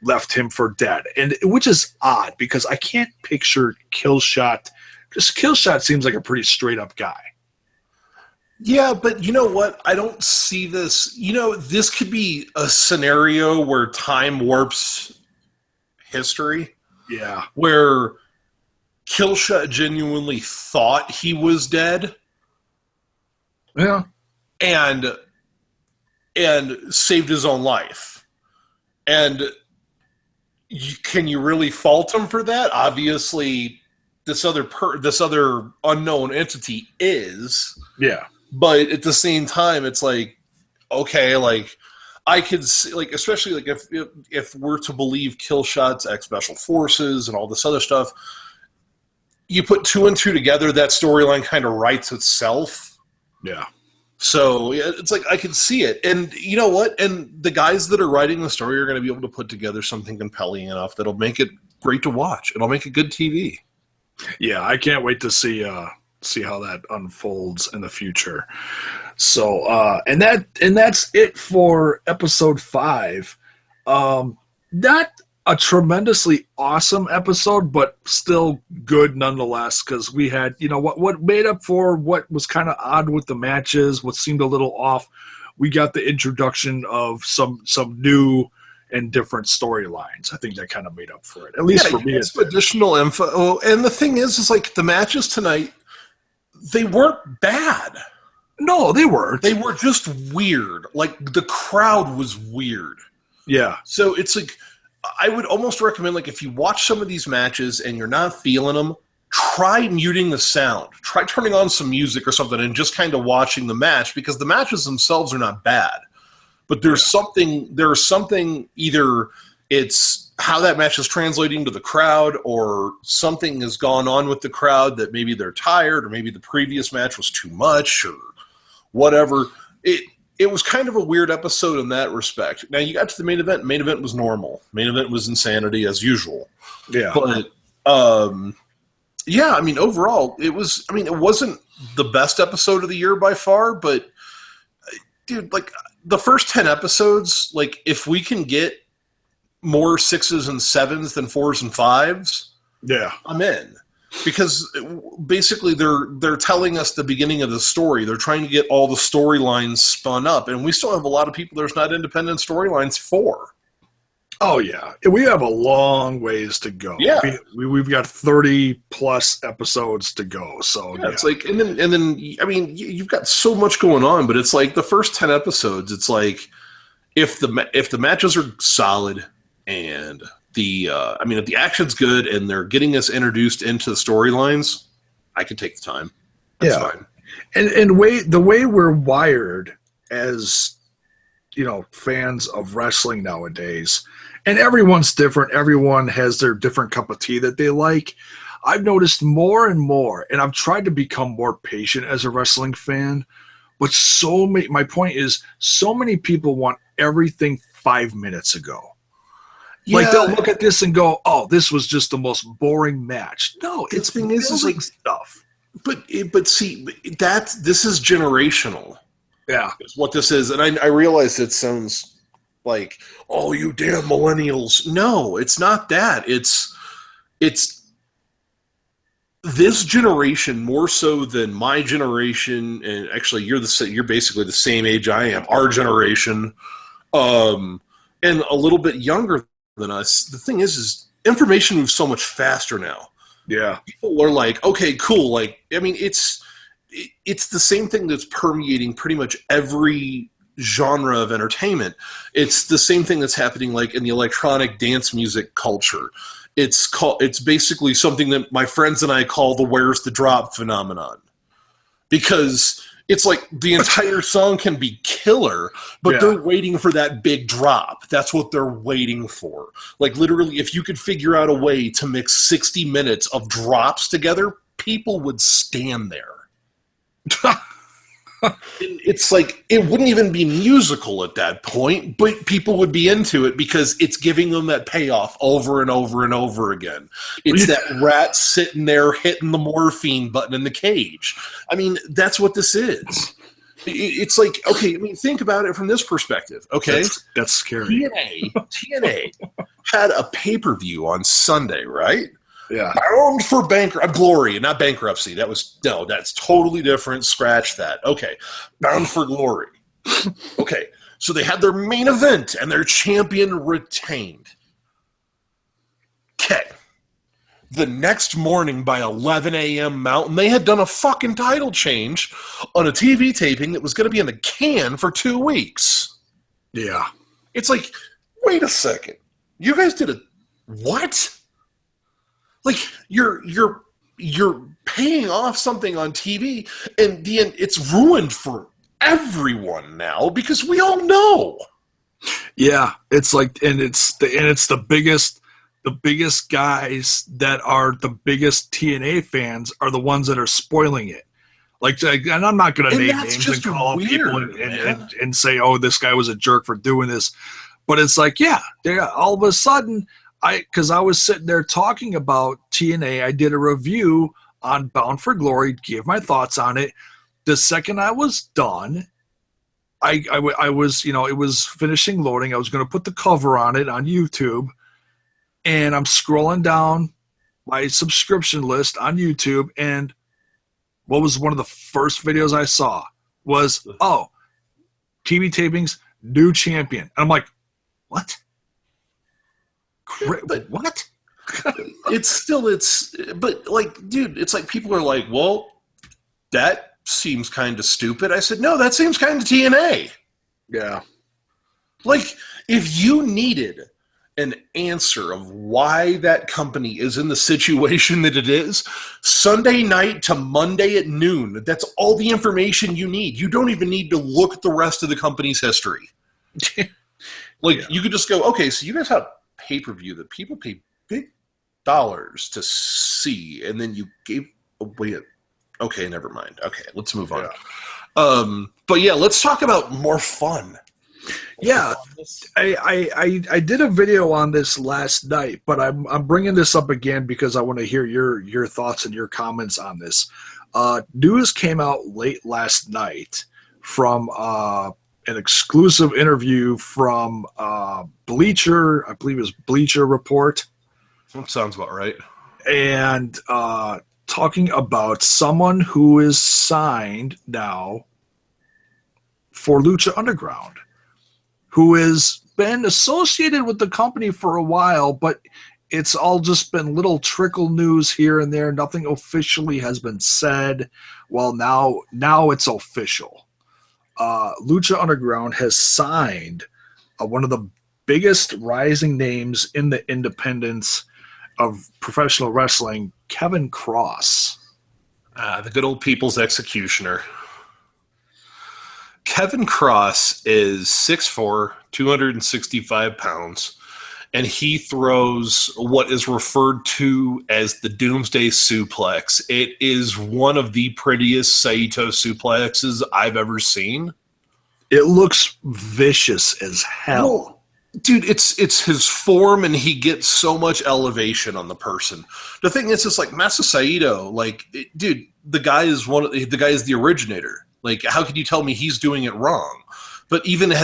left him for dead, and which is odd because I can't picture Killshot, because Killshot seems like a pretty straight up guy. Yeah, but you know what? I don't see this. This could be a scenario where time warps history. Yeah. Where Killshot genuinely thought he was dead. Yeah. And saved his own life. And can you really fault him for that? Obviously, this other unknown entity is. Yeah. But at the same time, it's like, okay, like I could see, like, especially like if we're to believe Killshot's ex-special forces and all this other stuff, you put 2 and 2 together, that storyline kind of writes itself. Yeah. So yeah, it's like I can see it, and you know what? And the guys that are writing the story are going to be able to put together something compelling enough that'll make it great to watch. It'll make it good TV. Yeah, I can't wait to see how that unfolds in the future. So and that's it for episode 5. Not a tremendously awesome episode, but still good nonetheless, because we had, what made up for what was kind of odd with the matches, what seemed a little off. We got the introduction of some new and different storylines. I think that kind of made up for it, at least for me. Some additional info. And the thing is like the matches tonight, they weren't bad. No, they weren't. They were just weird. Like the crowd was weird. Yeah. So it's like, I would almost recommend, like, if you watch some of these matches and you're not feeling them, try muting the sound. Try turning on some music or something and just kind of watching the match, because the matches themselves are not bad. But there's something, either it's how that match is translating to the crowd, or something has gone on with the crowd that maybe they're tired, or maybe the previous match was too much, or whatever. It was kind of a weird episode in that respect. Now, you got to the main event. Main event was normal. Main event was insanity as usual. Yeah. But, overall, it wasn't the best episode of the year by far, but, dude, like, the first 10 episodes, like, if we can get more 6s and 7s than 4s and 5s, yeah, I'm in. Because basically they're telling us the beginning of the story. They're trying to get all the storylines spun up, and we still have a lot of people there's not independent storylines for. Oh yeah, we have a long ways to go. Yeah, we've got 30 plus episodes to go. So yeah, it's like, and then I mean, you've got so much going on, but it's like the first 10 episodes. It's like if the matches are solid and if the action's good and they're getting us introduced into the storylines, I can take the time. That's fine. And the way we're wired as, fans of wrestling nowadays, and everyone's different. Everyone has their different cup of tea that they like. I've noticed more and more, and I've tried to become more patient as a wrestling fan, but my point is, so many people want everything 5 minutes ago. Yeah. Like, they'll look at this and go, "Oh, this was just the most boring match." No, it's like stuff. But see, this is generational. Yeah, is what this is, and I realize it sounds like, "Oh, you damn millennials." No, it's not that. It's this generation more so than my generation, and actually, you're basically the same age I am. Our generation, and a little bit younger than us. The thing is information moves so much faster now. Yeah. People are like, okay, cool. Like, I mean, it's the same thing that's permeating pretty much every genre of entertainment. It's the same thing that's happening like in the electronic dance music culture. It's basically something that my friends and I call the "where's the drop" phenomenon. Because it's like the entire song can be killer, but they're waiting for that big drop. That's what they're waiting for. Like, literally, if you could figure out a way to mix 60 minutes of drops together, people would stand there. It's like, it wouldn't even be musical at that point, but people would be into it because it's giving them that payoff over and over and over again. It's that rat sitting there hitting the morphine button in the cage. I mean, that's what this is. It's like, okay, I mean, think about it from this perspective, okay? That's scary. TNA had a pay-per-view on Sunday, right? Yeah. Bound for glory, not bankruptcy. That's totally different. Scratch that. Okay. Bound for glory. Okay. So they had their main event and their champion retained. Okay. The next morning by 11 a.m. Mountain, they had done a fucking title change on a TV taping that was going to be in the can for 2 weeks. Yeah. It's like, wait a second. You guys did a what? Like, you're paying off something on TV, and it's ruined for everyone now because we all know. Yeah, it's like, and it's the biggest guys that are the biggest TNA fans are the ones that are spoiling it. And I'm not going to name that's names just and call out people weird, and say, oh, this guy was a jerk for doing this. But it's like, yeah, all of a sudden, because I was sitting there talking about TNA, I did a review on Bound for Glory, gave my thoughts on it. The second I was done, I was, it was finishing loading. I was going to put the cover on it on YouTube, and I'm scrolling down my subscription list on YouTube, and what was one of the first videos I saw was, TV tapings, new champion. And I'm like, what? What? But like, dude, it's like people are like, well, that seems kind of stupid. I said, no, that seems kind of TNA. Yeah. Like, if you needed an answer of why that company is in the situation that it is, Sunday night to Monday at noon, that's all the information you need. You don't even need to look at the rest of the company's history. You could just go, okay, so you guys have pay-per-view that people pay big dollars to see, and then you gave away it. Okay, never mind. Okay, let's move on. Yeah. But yeah, let's talk about more fun. Yeah, I did a video on this last night, but I'm bringing this up again because I want to hear your thoughts and your comments on this. News came out late last night from an exclusive interview from Bleacher, I believe it was Bleacher Report. That sounds about right. And talking about someone who is signed now for Lucha Underground, who has been associated with the company for a while, but it's all just been little trickle news here and there. Nothing officially has been said. Well, now it's official. Lucha Underground has signed one of the biggest rising names in the independence of professional wrestling, Kevin Kross. The good old people's executioner. Kevin Kross is 6'4", 265 pounds, and he throws what is referred to as the Doomsday Suplex. It is one of the prettiest Saito suplexes I've ever seen. It looks vicious as hell. Well, dude, it's his form, and he gets so much elevation on the person. The thing is, it's like Masa Saito, dude, the guy is the originator. Like, how could you tell me he's doing it wrong? But even at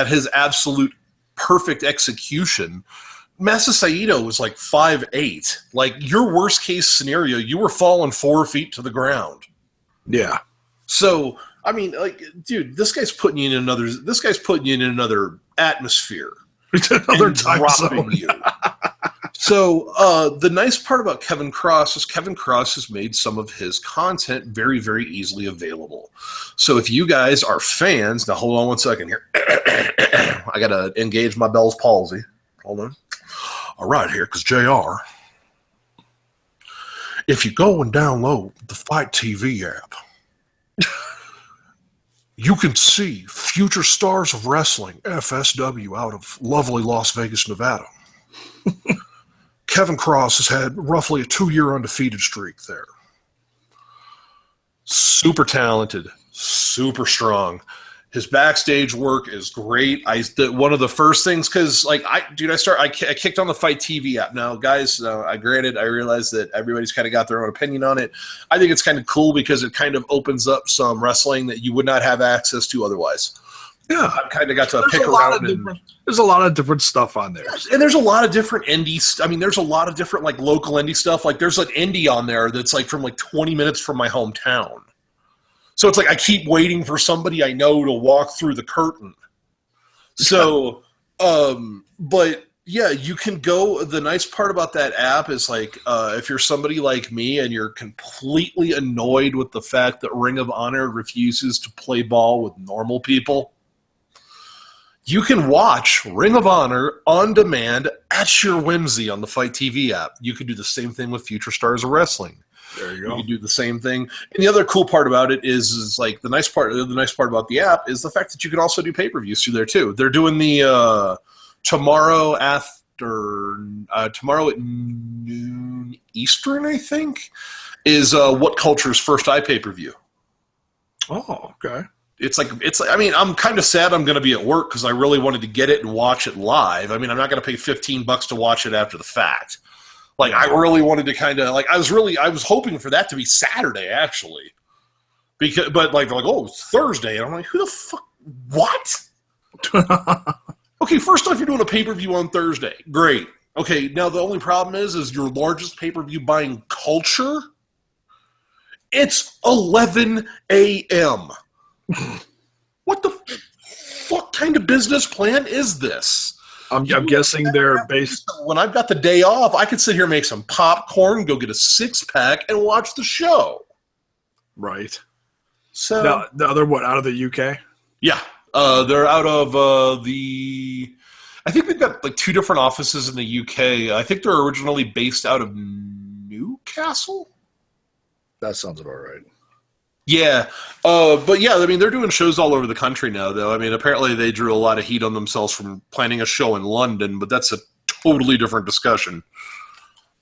his absolute perfect execution, Masa Saito was like 5'8". Like, your worst case scenario, you were falling 4 feet to the ground. Yeah. So, I mean, like, dude, this guy's putting you in another atmosphere. It's another time zone. You. So the nice part about Kevin Kross is Kevin Kross has made some of his content very, very easily available. So if you guys are fans, now hold on one second here. I got to engage my Bell's palsy. Hold on. All right, here, because JR, if you go and download the Fight TV app, you can see future stars of wrestling, FSW, out of lovely Las Vegas, Nevada. Kevin Kross has had roughly a 2-year undefeated streak there. Super talented, super strong. His backstage work is great. One of the first things, because I kicked on the Fight TV app. Now, guys, I realize that everybody's kind of got their own opinion on it. I think it's kind of cool because it kind of opens up some wrestling that you would not have access to otherwise. Yeah, I've kind of got to pick around. There's a lot of different stuff on there, and there's a lot of different indies. I mean, there's a lot of different local indie stuff. Like, there's an indie on there that's from 20 minutes from my hometown. So it's like I keep waiting for somebody I know to walk through the curtain. So, but yeah, you can go. The nice part about that app is if you're somebody like me and you're completely annoyed with the fact that Ring of Honor refuses to play ball with normal people, you can watch Ring of Honor on demand at your whimsy on the Fight TV app. You can do the same thing with Future Stars of Wrestling. There you go. You can do the same thing. And the other cool part about it is the nice part about the app is the fact that you can also do pay-per-views through there too. They're doing the tomorrow at noon Eastern, I think, is What Culture's first pay-per-view. Oh, okay. I mean, I'm kind of sad I'm going to be at work because I really wanted to get it and watch it live. I mean, I'm not going to pay $15 to watch it after the fact. Like, I really wanted to kind of, like, I was hoping for that to be Saturday, actually. But they're like, oh, it's Thursday. And I'm like, who the fuck? What? Okay, first off, you're doing a pay-per-view on Thursday. Great. Okay, now the only problem is your largest pay-per-view buying culture, it's 11 a.m. What the fuck kind of business plan is this? I'm guessing they're based... When I've got the day off, I could sit here and make some popcorn, go get a six-pack, and watch the show. Right. So now, the other one, out of the UK? Yeah. They're out of I think they've got like 2 different offices in the UK. I think they're originally based out of Newcastle. That sounds about right. Yeah. But yeah, I mean, they're doing shows all over the country now, though. I mean, apparently they drew a lot of heat on themselves from planning a show in London, but that's a totally different discussion.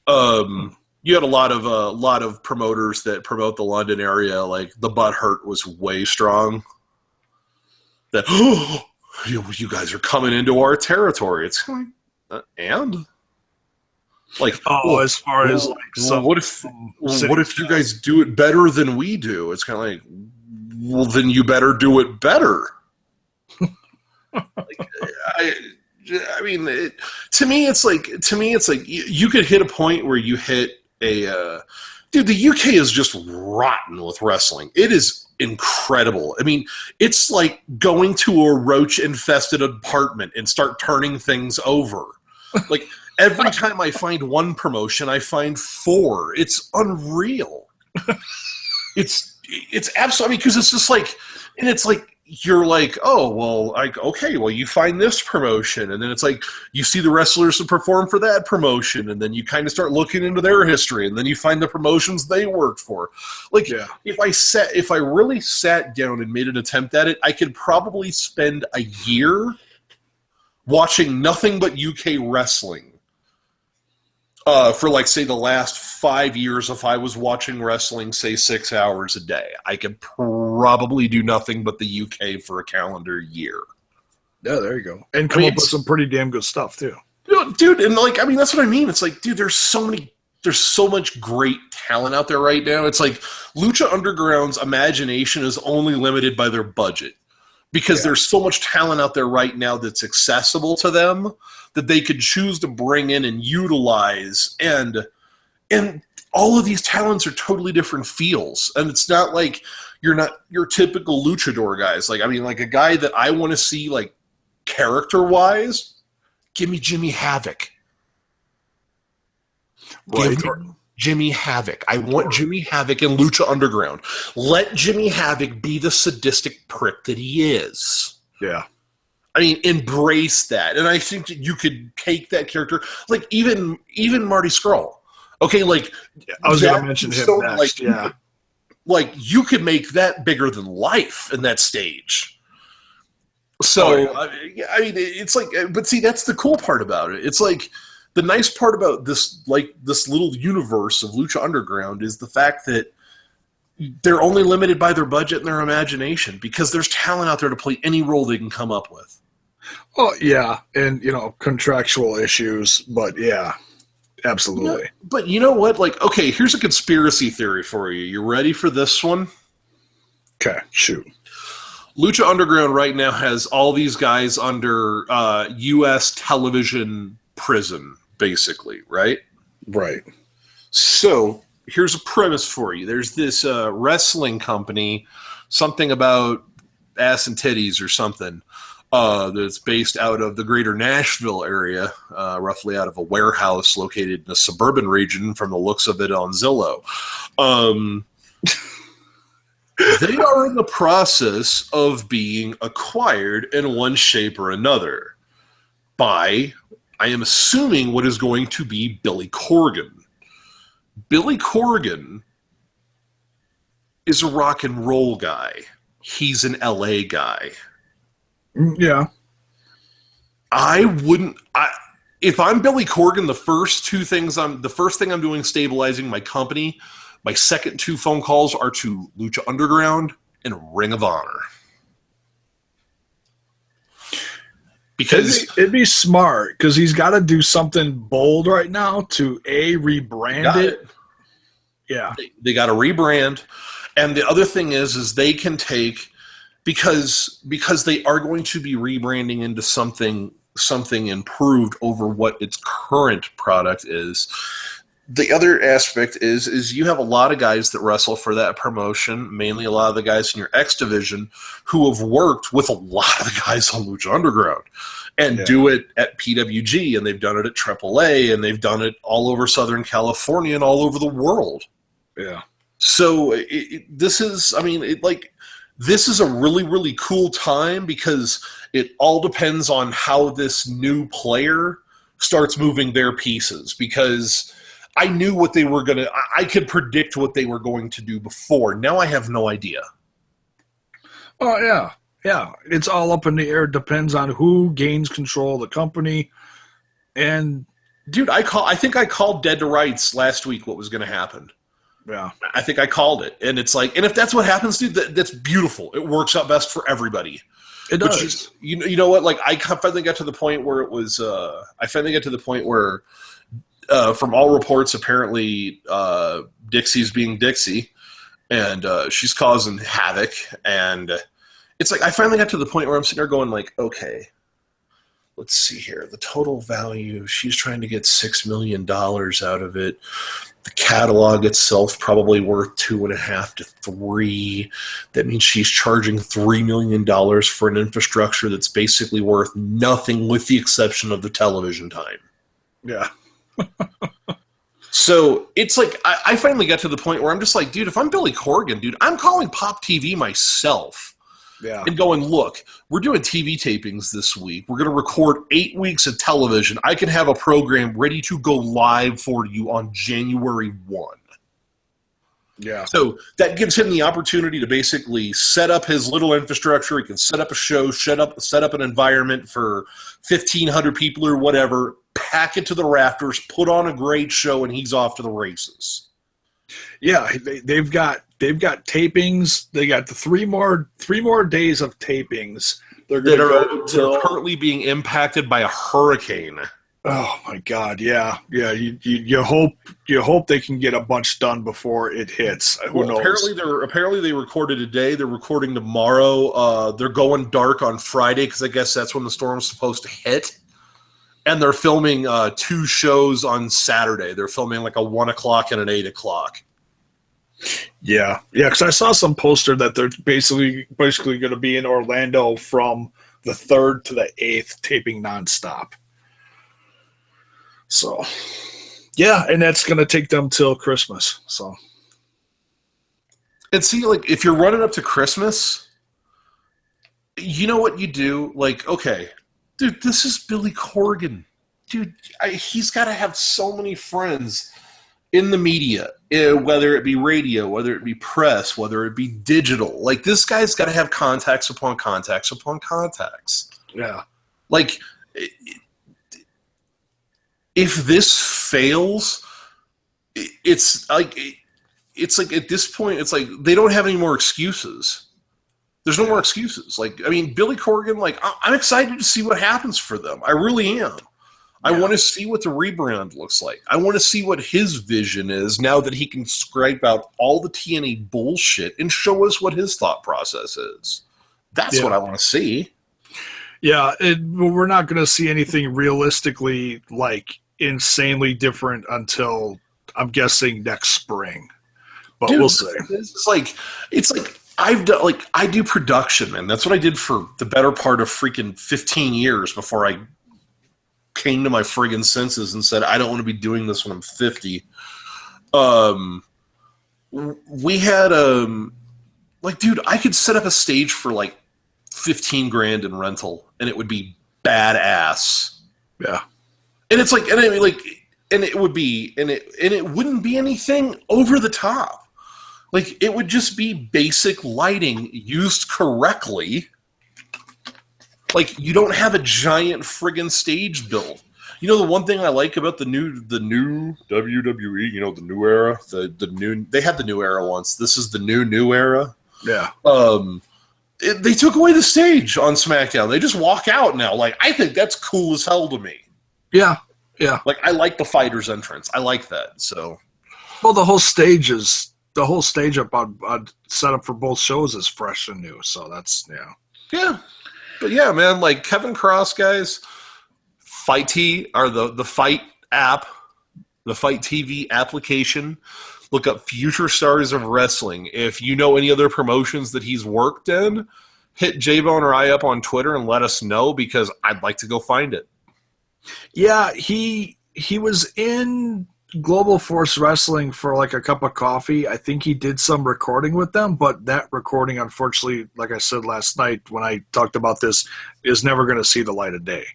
You had a lot of promoters that promote the London area. Like, the Butt Hurt was way strong. That, oh, you guys are coming into our territory. It's kind of like, and? Like, as far as like, what if you guys do it better than we do? It's kind of like, well, then you better do it better. Like, I mean, to me, it's like you could hit a point where you hit a dude. The UK is just rotten with wrestling. It is incredible. I mean, it's like going to a roach-infested apartment and start turning things over. Like, every time I find one promotion, I find 4. It's unreal. It's absolutely, because it's just like, and it's like, you're like, oh, well, like, okay, well, you find this promotion, and then it's like, you see the wrestlers that perform for that promotion, and then you kind of start looking into their history, and then you find the promotions they worked for. Like, yeah. If I really sat down and made an attempt at it, I could probably spend a year watching nothing but UK wrestling. For, like, say, the last 5 years, if I was watching wrestling, say, 6 hours a day, I could probably do nothing but the UK for a calendar year. Yeah, there you go. And come up with some pretty damn good stuff, too. Dude, and, like, I mean, that's what I mean. It's like, dude, there's so much great talent out there right now. It's like, Lucha Underground's imagination is only limited by their budget. Because there's so much talent out there right now that's accessible to them that they could choose to bring in and utilize, and all of these talents are totally different feels, and it's not like you're not your typical luchador guys. Like, I mean, like, a guy that I want to see, like, character wise, give me Jimmy Havoc. Right. Give me Jimmy Havoc. I want Jimmy Havoc in Lucha Underground. Let Jimmy Havoc be the sadistic prick that he is. Yeah. I mean, embrace that. And I think that you could take that character, like, even Marty Scurll. Okay, like, I was going to mention him next, like, yeah. Like, you could make that bigger than life in that stage. So, I mean, it's like, but see, that's the cool part about it. It's like, the nice part about this, like, this little universe of Lucha Underground is the fact that they're only limited by their budget and their imagination, because there's talent out there to play any role they can come up with. Oh, yeah, and, contractual issues, but yeah, absolutely. Yeah, but you know what? Like, okay, here's a conspiracy theory for you. You ready for this one? Okay, shoot. Lucha Underground right now has all these guys under U.S. television prison, basically, right? Right. So, here's a premise for you. There's this wrestling company, something about ass and titties or something, that's based out of the greater Nashville area, roughly out of a warehouse located in a suburban region from the looks of it on Zillow. They are in the process of being acquired in one shape or another by, I am assuming, what is going to be Billy Corgan. Billy Corgan is a rock and roll guy. He's an LA guy. Yeah. If I'm Billy Corgan, the first thing I'm doing stabilizing my company. My second 2 phone calls are to Lucha Underground in Ring of Honor. Because it'd be smart because he's got to do something bold right now to rebrand it. Yeah, they got to rebrand, and the other thing is they can take because they are going to be rebranding into something improved over what its current product is. The other aspect is you have a lot of guys that wrestle for that promotion, mainly a lot of the guys in your X division who have worked with a lot of the guys on Lucha Underground and do it at PWG, and they've done it at AAA, and they've done it all over Southern California and all over the world. Yeah. So this is a really, really cool time because it all depends on how this new player starts moving their pieces, because I knew what they were going to – I could predict what they were going to do before. Now I have no idea. Oh, yeah. Yeah. It's all up in the air. It depends on who gains control of the company. And – dude, I think I called dead to rights last week what was going to happen. Yeah. I think I called it. And it's like – and if that's what happens, dude, that's beautiful. It works out best for everybody. It does. You know what? Like, I finally got to the point where it was from all reports, apparently Dixie's being Dixie, and she's causing havoc. And it's like I finally got to the point where I'm sitting there going like, okay, let's see here. The total value, she's trying to get $6 million out of it. The catalog itself probably worth 2.5 to 3. That means she's charging $3 million for an infrastructure that's basically worth nothing with the exception of the television time. Yeah. So it's like I finally got to the point where I'm just like, dude, if I'm Billy Corgan, dude, I'm calling Pop TV myself. Yeah. And going, look, we're doing TV tapings this week. We're going to record 8 weeks of television. I can have a program ready to go live for you on January 1. Yeah. So that gives him the opportunity to basically set up his little infrastructure. He can set up a show, set up an environment for 1,500 people or whatever, pack it to the rafters, put on a great show, and he's off to the races. Yeah, they've got tapings. They got the three more days of tapings. They're currently being impacted by a hurricane. Oh my God! Yeah. You hope they can get a bunch done before it hits. Who knows? Apparently they recorded today. They're recording tomorrow. They're going dark on Friday because I guess that's when the storm's supposed to hit. And they're filming 2 shows on Saturday. They're filming like a 1 o'clock and an 8 o'clock. Yeah, because I saw some poster that they're basically going to be in Orlando from the 3rd to the 8th, taping nonstop. So, yeah, and that's going to take them till Christmas. So, and see, like, if you're running up to Christmas, you know what you do? Like, okay, dude, this is Billy Corgan. Dude, he's got to have so many friends in the media, whether it be radio, whether it be press, whether it be digital. Like, this guy's got to have contacts upon contacts upon contacts. Yeah. Like, if this fails, it's like at this point, it's like they don't have any more excuses. There's no more excuses. Like, I mean, Billy Corgan, like, I'm excited to see what happens for them. I really am. I want to see what the rebrand looks like. I want to see what his vision is now that he can scrape out all the TNA bullshit and show us what his thought process is. That's what I want to see. Yeah, we're not going to see anything realistically, like, insanely different until, I'm guessing, next spring. But we'll see. It's like I do production, man. That's what I did for the better part of freaking 15 years before I came to my friggin' senses and said, I don't want to be doing this when I'm 50. We had, like, dude, I could set up a stage for like $15,000 in rental and it would be badass. Yeah. And it's like, and I mean, like, and it would be, and it wouldn't be anything over the top. Like, it would just be basic lighting used correctly. Like, you don't have a giant friggin' stage build. You know, the one thing I like about the new WWE, you know, the new era, the new, they had the new era once. This is the new era. Yeah. They took away the stage on SmackDown. They just walk out now. Like, I think that's cool as hell to me. Yeah. Yeah. Like, I like the fighters' entrance. I like that. So, well, the whole stage up on set up for both shows is fresh and new. So that's yeah. But yeah, man, like Kevin Kross, guys, Fight T or the Fight app, the Fight TV application. Look up Future Stars of Wrestling. If you know any other promotions that he's worked in, hit J-Bone or I up on Twitter and let us know because I'd like to go find it. Yeah, he was in Global Force Wrestling for like a cup of coffee. I think he did some recording with them, but that recording, unfortunately, like I said last night when I talked about this, is never going to see the light of day.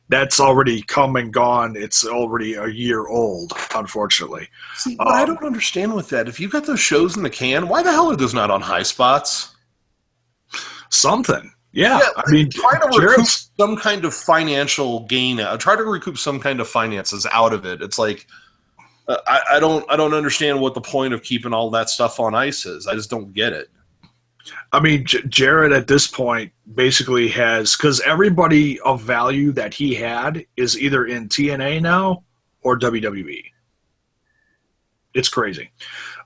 That's already come and gone. It's already a year old, unfortunately. See, what I don't understand with that, if you've got those shows in the can, why the hell are those not on High Spots? Something. Yeah. I mean, try to recoup some kind of financial gain. Try to recoup some kind of finances out of it. It's like, I don't understand what the point of keeping all that stuff on ice is. I just don't get it. I mean, Jarrett at this point basically has, because everybody of value that he had is either in TNA now or WWE. It's crazy.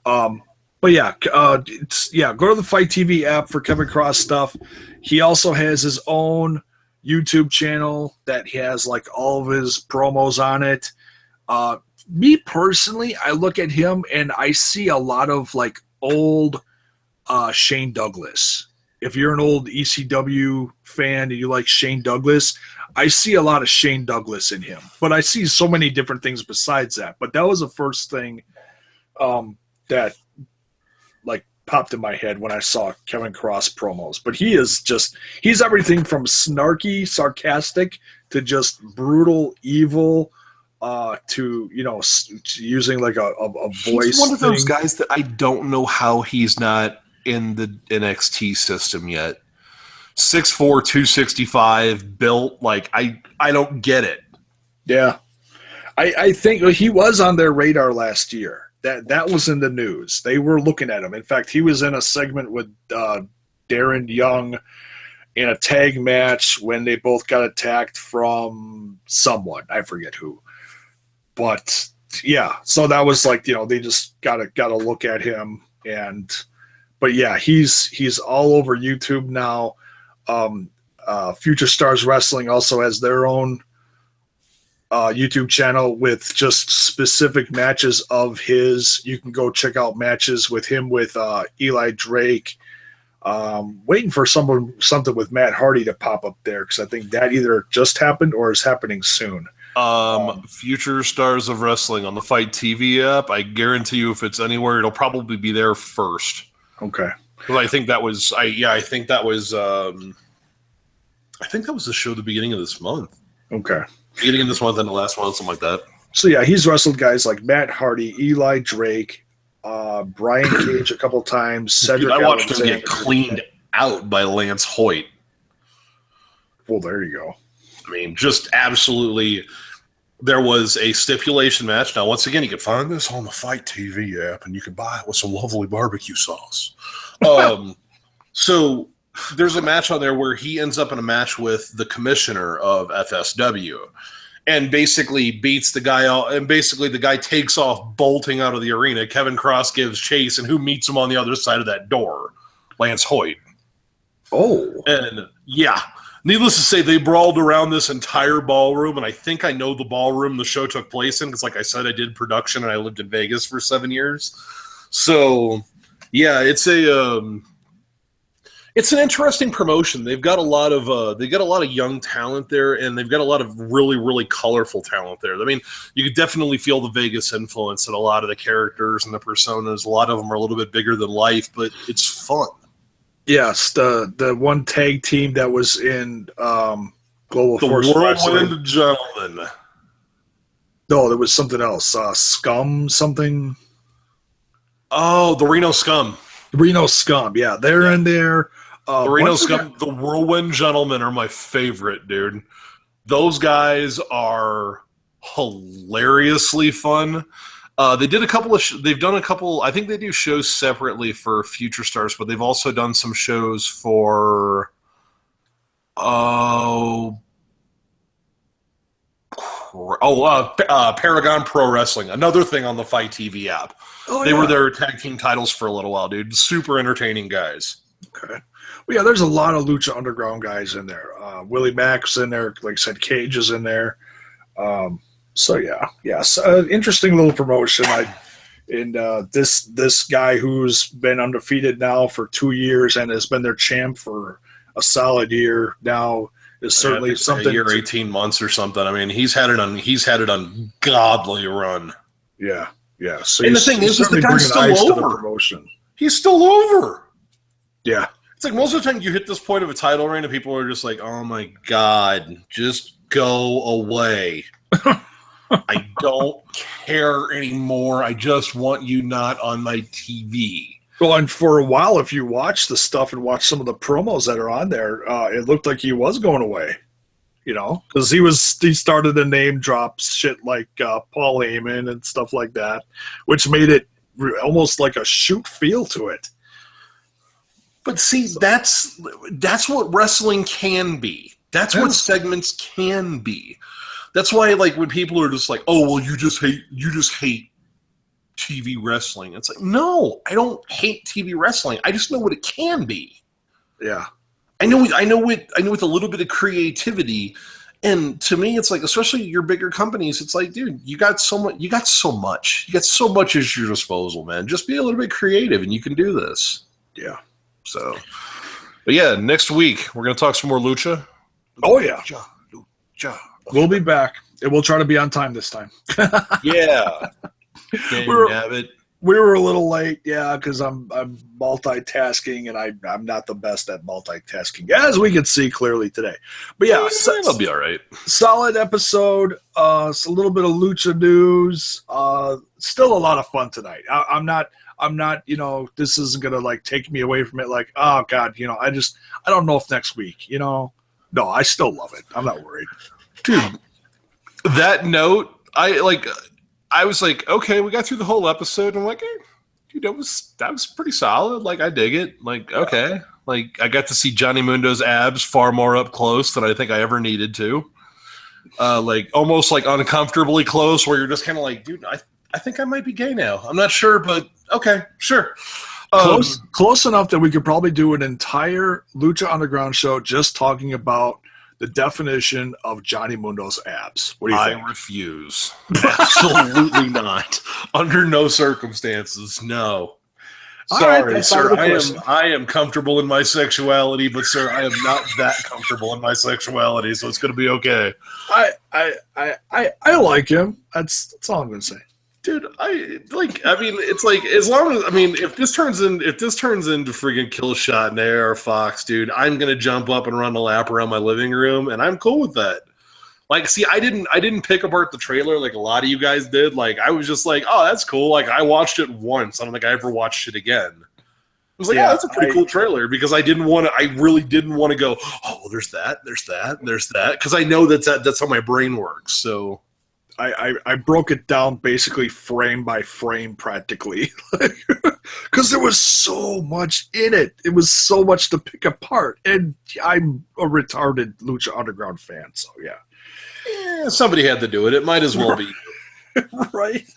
But yeah, go to the Fight TV app for Kevin Kross stuff. He also has his own YouTube channel that has like all of his promos on it. Me personally, I look at him and I see a lot of like old Shane Douglas. If you're an old ECW fan and you like Shane Douglas, I see a lot of Shane Douglas in him. But I see so many different things besides that. But that was the first thing that like popped in my head when I saw Kevin Kross promos. But he's everything from snarky, sarcastic to just brutal, evil, to using like a voice. He's one of those guys that I don't know how he's not in the NXT system yet. 6'4", 265, built. Like I don't get it. Yeah, I think he was on their radar last year. That was in the news. They were looking at him. In fact, he was in a segment with Darren Young in a tag match when they both got attacked from someone. I forget who. But yeah, so that was like, they just gotta look at him. But yeah, he's all over YouTube now. Future Stars Wrestling also has their own YouTube channel with just specific matches of his. You can go check out matches with him with Eli Drake. Waiting for something with Matt Hardy to pop up there because I think that either just happened or is happening soon. Future Stars of Wrestling on the Fight TV app. I guarantee you, if it's anywhere, it'll probably be there first. Okay. Because I think that was the show at the beginning of this month. Okay. Beginning of this month and the last month, something like that. So yeah, he's wrestled guys like Matt Hardy, Eli Drake, Brian Cage a couple times. Cedric I watched him get cleaned out by Lance Hoyt. Well, there you go. I mean, just absolutely. There was a stipulation match. Now, once again, you can find this on the Fight TV app, and you can buy it with some lovely barbecue sauce. So there's a match on there where he ends up in a match with the commissioner of FSW and basically beats the guy out. And basically the guy takes off bolting out of the arena. Kevin Kross gives chase, and who meets him on the other side of that door? Lance Hoyt. Oh. And yeah. Needless to say, they brawled around this entire ballroom, and I think I know the ballroom the show took place in because, like I said, I did production and I lived in Vegas for 7 years. So, yeah, it's an interesting promotion. They've got a lot of young talent there, and they've got a lot of really, really colorful talent there. I mean, you could definitely feel the Vegas influence in a lot of the characters and the personas. A lot of them are a little bit bigger than life, but it's fun. Yes, the one tag team that was in Global Force Wrestling. The Whirlwind Gentlemen. No, there was something else. Scum something. Oh, the Reno Scum. Reno Scum, yeah. They're in there. The Reno Scum, the Whirlwind Gentlemen are my favorite, dude. Those guys are hilariously fun. They did a couple of. They've done a couple. I think they do shows separately for Future Stars, but they've also done some shows for. Paragon Pro Wrestling, another thing on the Fight TV app. They were their tag team titles for a little while, dude. Super entertaining guys. Okay. Well, yeah, there's a lot of Lucha Underground guys in there. Willie Mack's in there. Like I said, Cage is in there. So, yeah. Yes. Interesting little promotion. This guy who's been undefeated now for 2 years and has been their champ for a solid year now is certainly something. A year, 18 months or something. I mean, he's had an ungodly run. Yeah. Yeah. So and the thing is the guy's still over. He's still over. Yeah. It's like most of the time you hit this point of a title reign and people are just like, oh my God, just go away. I don't care anymore. I just want you not on my TV. Well, and for a while, if you watch the stuff and watch some of the promos that are on there, it looked like he was going away. You know, because he started to name drop shit like Paul Heyman and stuff like that, which made it almost like a shoot feel to it. But see, that's what wrestling can be. That's what segments can be. That's why, like, when people are just like, "Oh, well, you just hate TV wrestling." It's like, no, I don't hate TV wrestling. I just know what it can be. Yeah. I know with a little bit of creativity, and to me, it's like, especially your bigger companies, it's like, dude, you got so much at your disposal, man. Just be a little bit creative, and you can do this. Yeah. So, but yeah, next week we're gonna talk some more Lucha. Oh yeah, Lucha. We'll be back, and we'll try to be on time this time. Yeah. We were a little late, yeah, because I'm multitasking, and I'm not the best at multitasking, as we can see clearly today. But yeah, it'll be all right. Solid episode. A little bit of Lucha news. Still a lot of fun tonight. I'm not. You know, this isn't gonna like take me away from it. Like, oh God, you know, I don't know if next week. You know, no, I still love it. I'm not worried, dude. That note, I was like, okay, we got through the whole episode. And I'm like, hey, dude, that was pretty solid. Like, I dig it. Like, okay. Like, I got to see Johnny Mundo's abs far more up close than I think I ever needed to. Like, almost like uncomfortably close, where you're just kind of like, dude, I think I might be gay now. I'm not sure, but okay, sure. Close enough that we could probably do an entire Lucha Underground show just talking about the definition of Johnny Mundo's abs. What do you think? I refuse. Absolutely not. Under no circumstances. No. Sorry, sir. I am comfortable in my sexuality, but sir, I am not that comfortable in my sexuality, so it's going to be okay. I like him. That's all I'm going to say. Dude, it's like, as long as, if this turns into friggin' Kill Shot and AR Fox, dude, I'm gonna jump up and run a lap around my living room, and I'm cool with that. Like, see, I didn't pick apart the trailer like a lot of you guys did. Like, I was just like, oh, that's cool. Like, I watched it once. I don't think I ever watched it again. I was like, yeah, that's a pretty cool trailer, because I really didn't want to go, oh, well, there's that, because I know that's how my brain works. So I broke it down basically frame by frame practically, because there was so much in it. It was so much to pick apart, and I'm a retarded Lucha Underground fan, so yeah. Yeah, somebody had to do it. It might as well be. Right?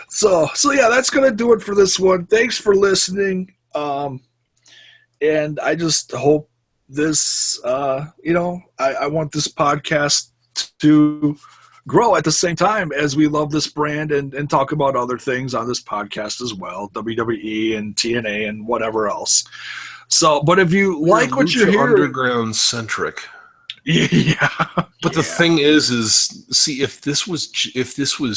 So yeah, that's going to do it for this one. Thanks for listening. And I just hope this, I want this podcast to grow at the same time as we love this brand and talk about other things on this podcast as well, WWE and TNA and whatever else. So, but if you like what you're hearing, underground centric. Yeah. But the thing is see, if this was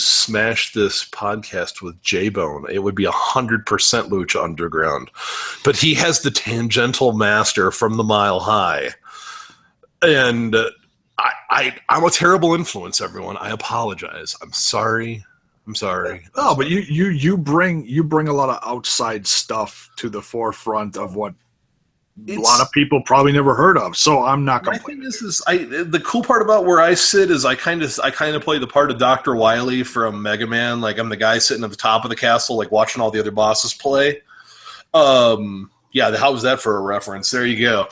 Smash This podcast with J-Bone, it would be 100% Lucha Underground. But he has the tangential master from the Mile High. And I'm a terrible influence, everyone. I apologize. I'm sorry. No, but you bring a lot of outside stuff to the forefront of what a lot of people probably never heard of. So I'm not My complaining. thing is the cool part about where I sit is I kind of play the part of Dr. Wily from Mega Man. Like I'm the guy sitting at the top of the castle, like watching all the other bosses play. Yeah, how was that for a reference? There you go.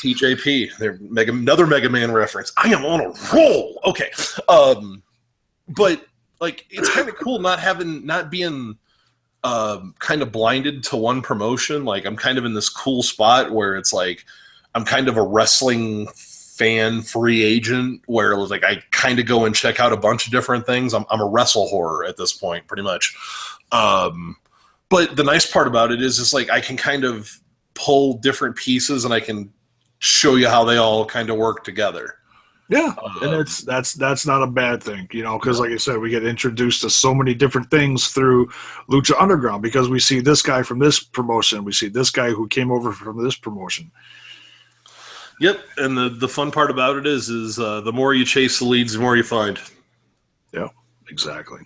TJP, another Mega Man reference. I am on a roll. Okay, but like it's kind of cool not being kind of blinded to one promotion. Like I'm kind of in this cool spot where it's like I'm kind of a wrestling fan free agent where like I kind of go and check out a bunch of different things. I'm a wrestle horror at this point, pretty much. But the nice part about it is like I can kind of pull different pieces and I can show you how they all kind of work together. Yeah, and that's not a bad thing, because like I said, we get introduced to so many different things through Lucha Underground because we see this guy from this promotion, we see this guy who came over from this promotion. Yep, and the fun part about it is the more you chase the leads, the more you find. Yeah, exactly.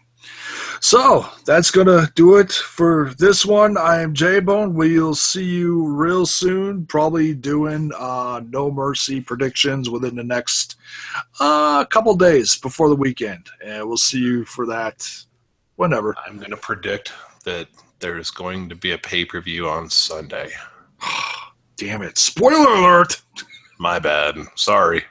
So that's going to do it for this one. I am J-Bone. We'll see you real soon, probably doing No Mercy predictions within the next couple days before the weekend. And we'll see you for that whenever. I'm going to predict that there's going to be a pay-per-view on Sunday. Damn it. Spoiler alert! My bad. Sorry.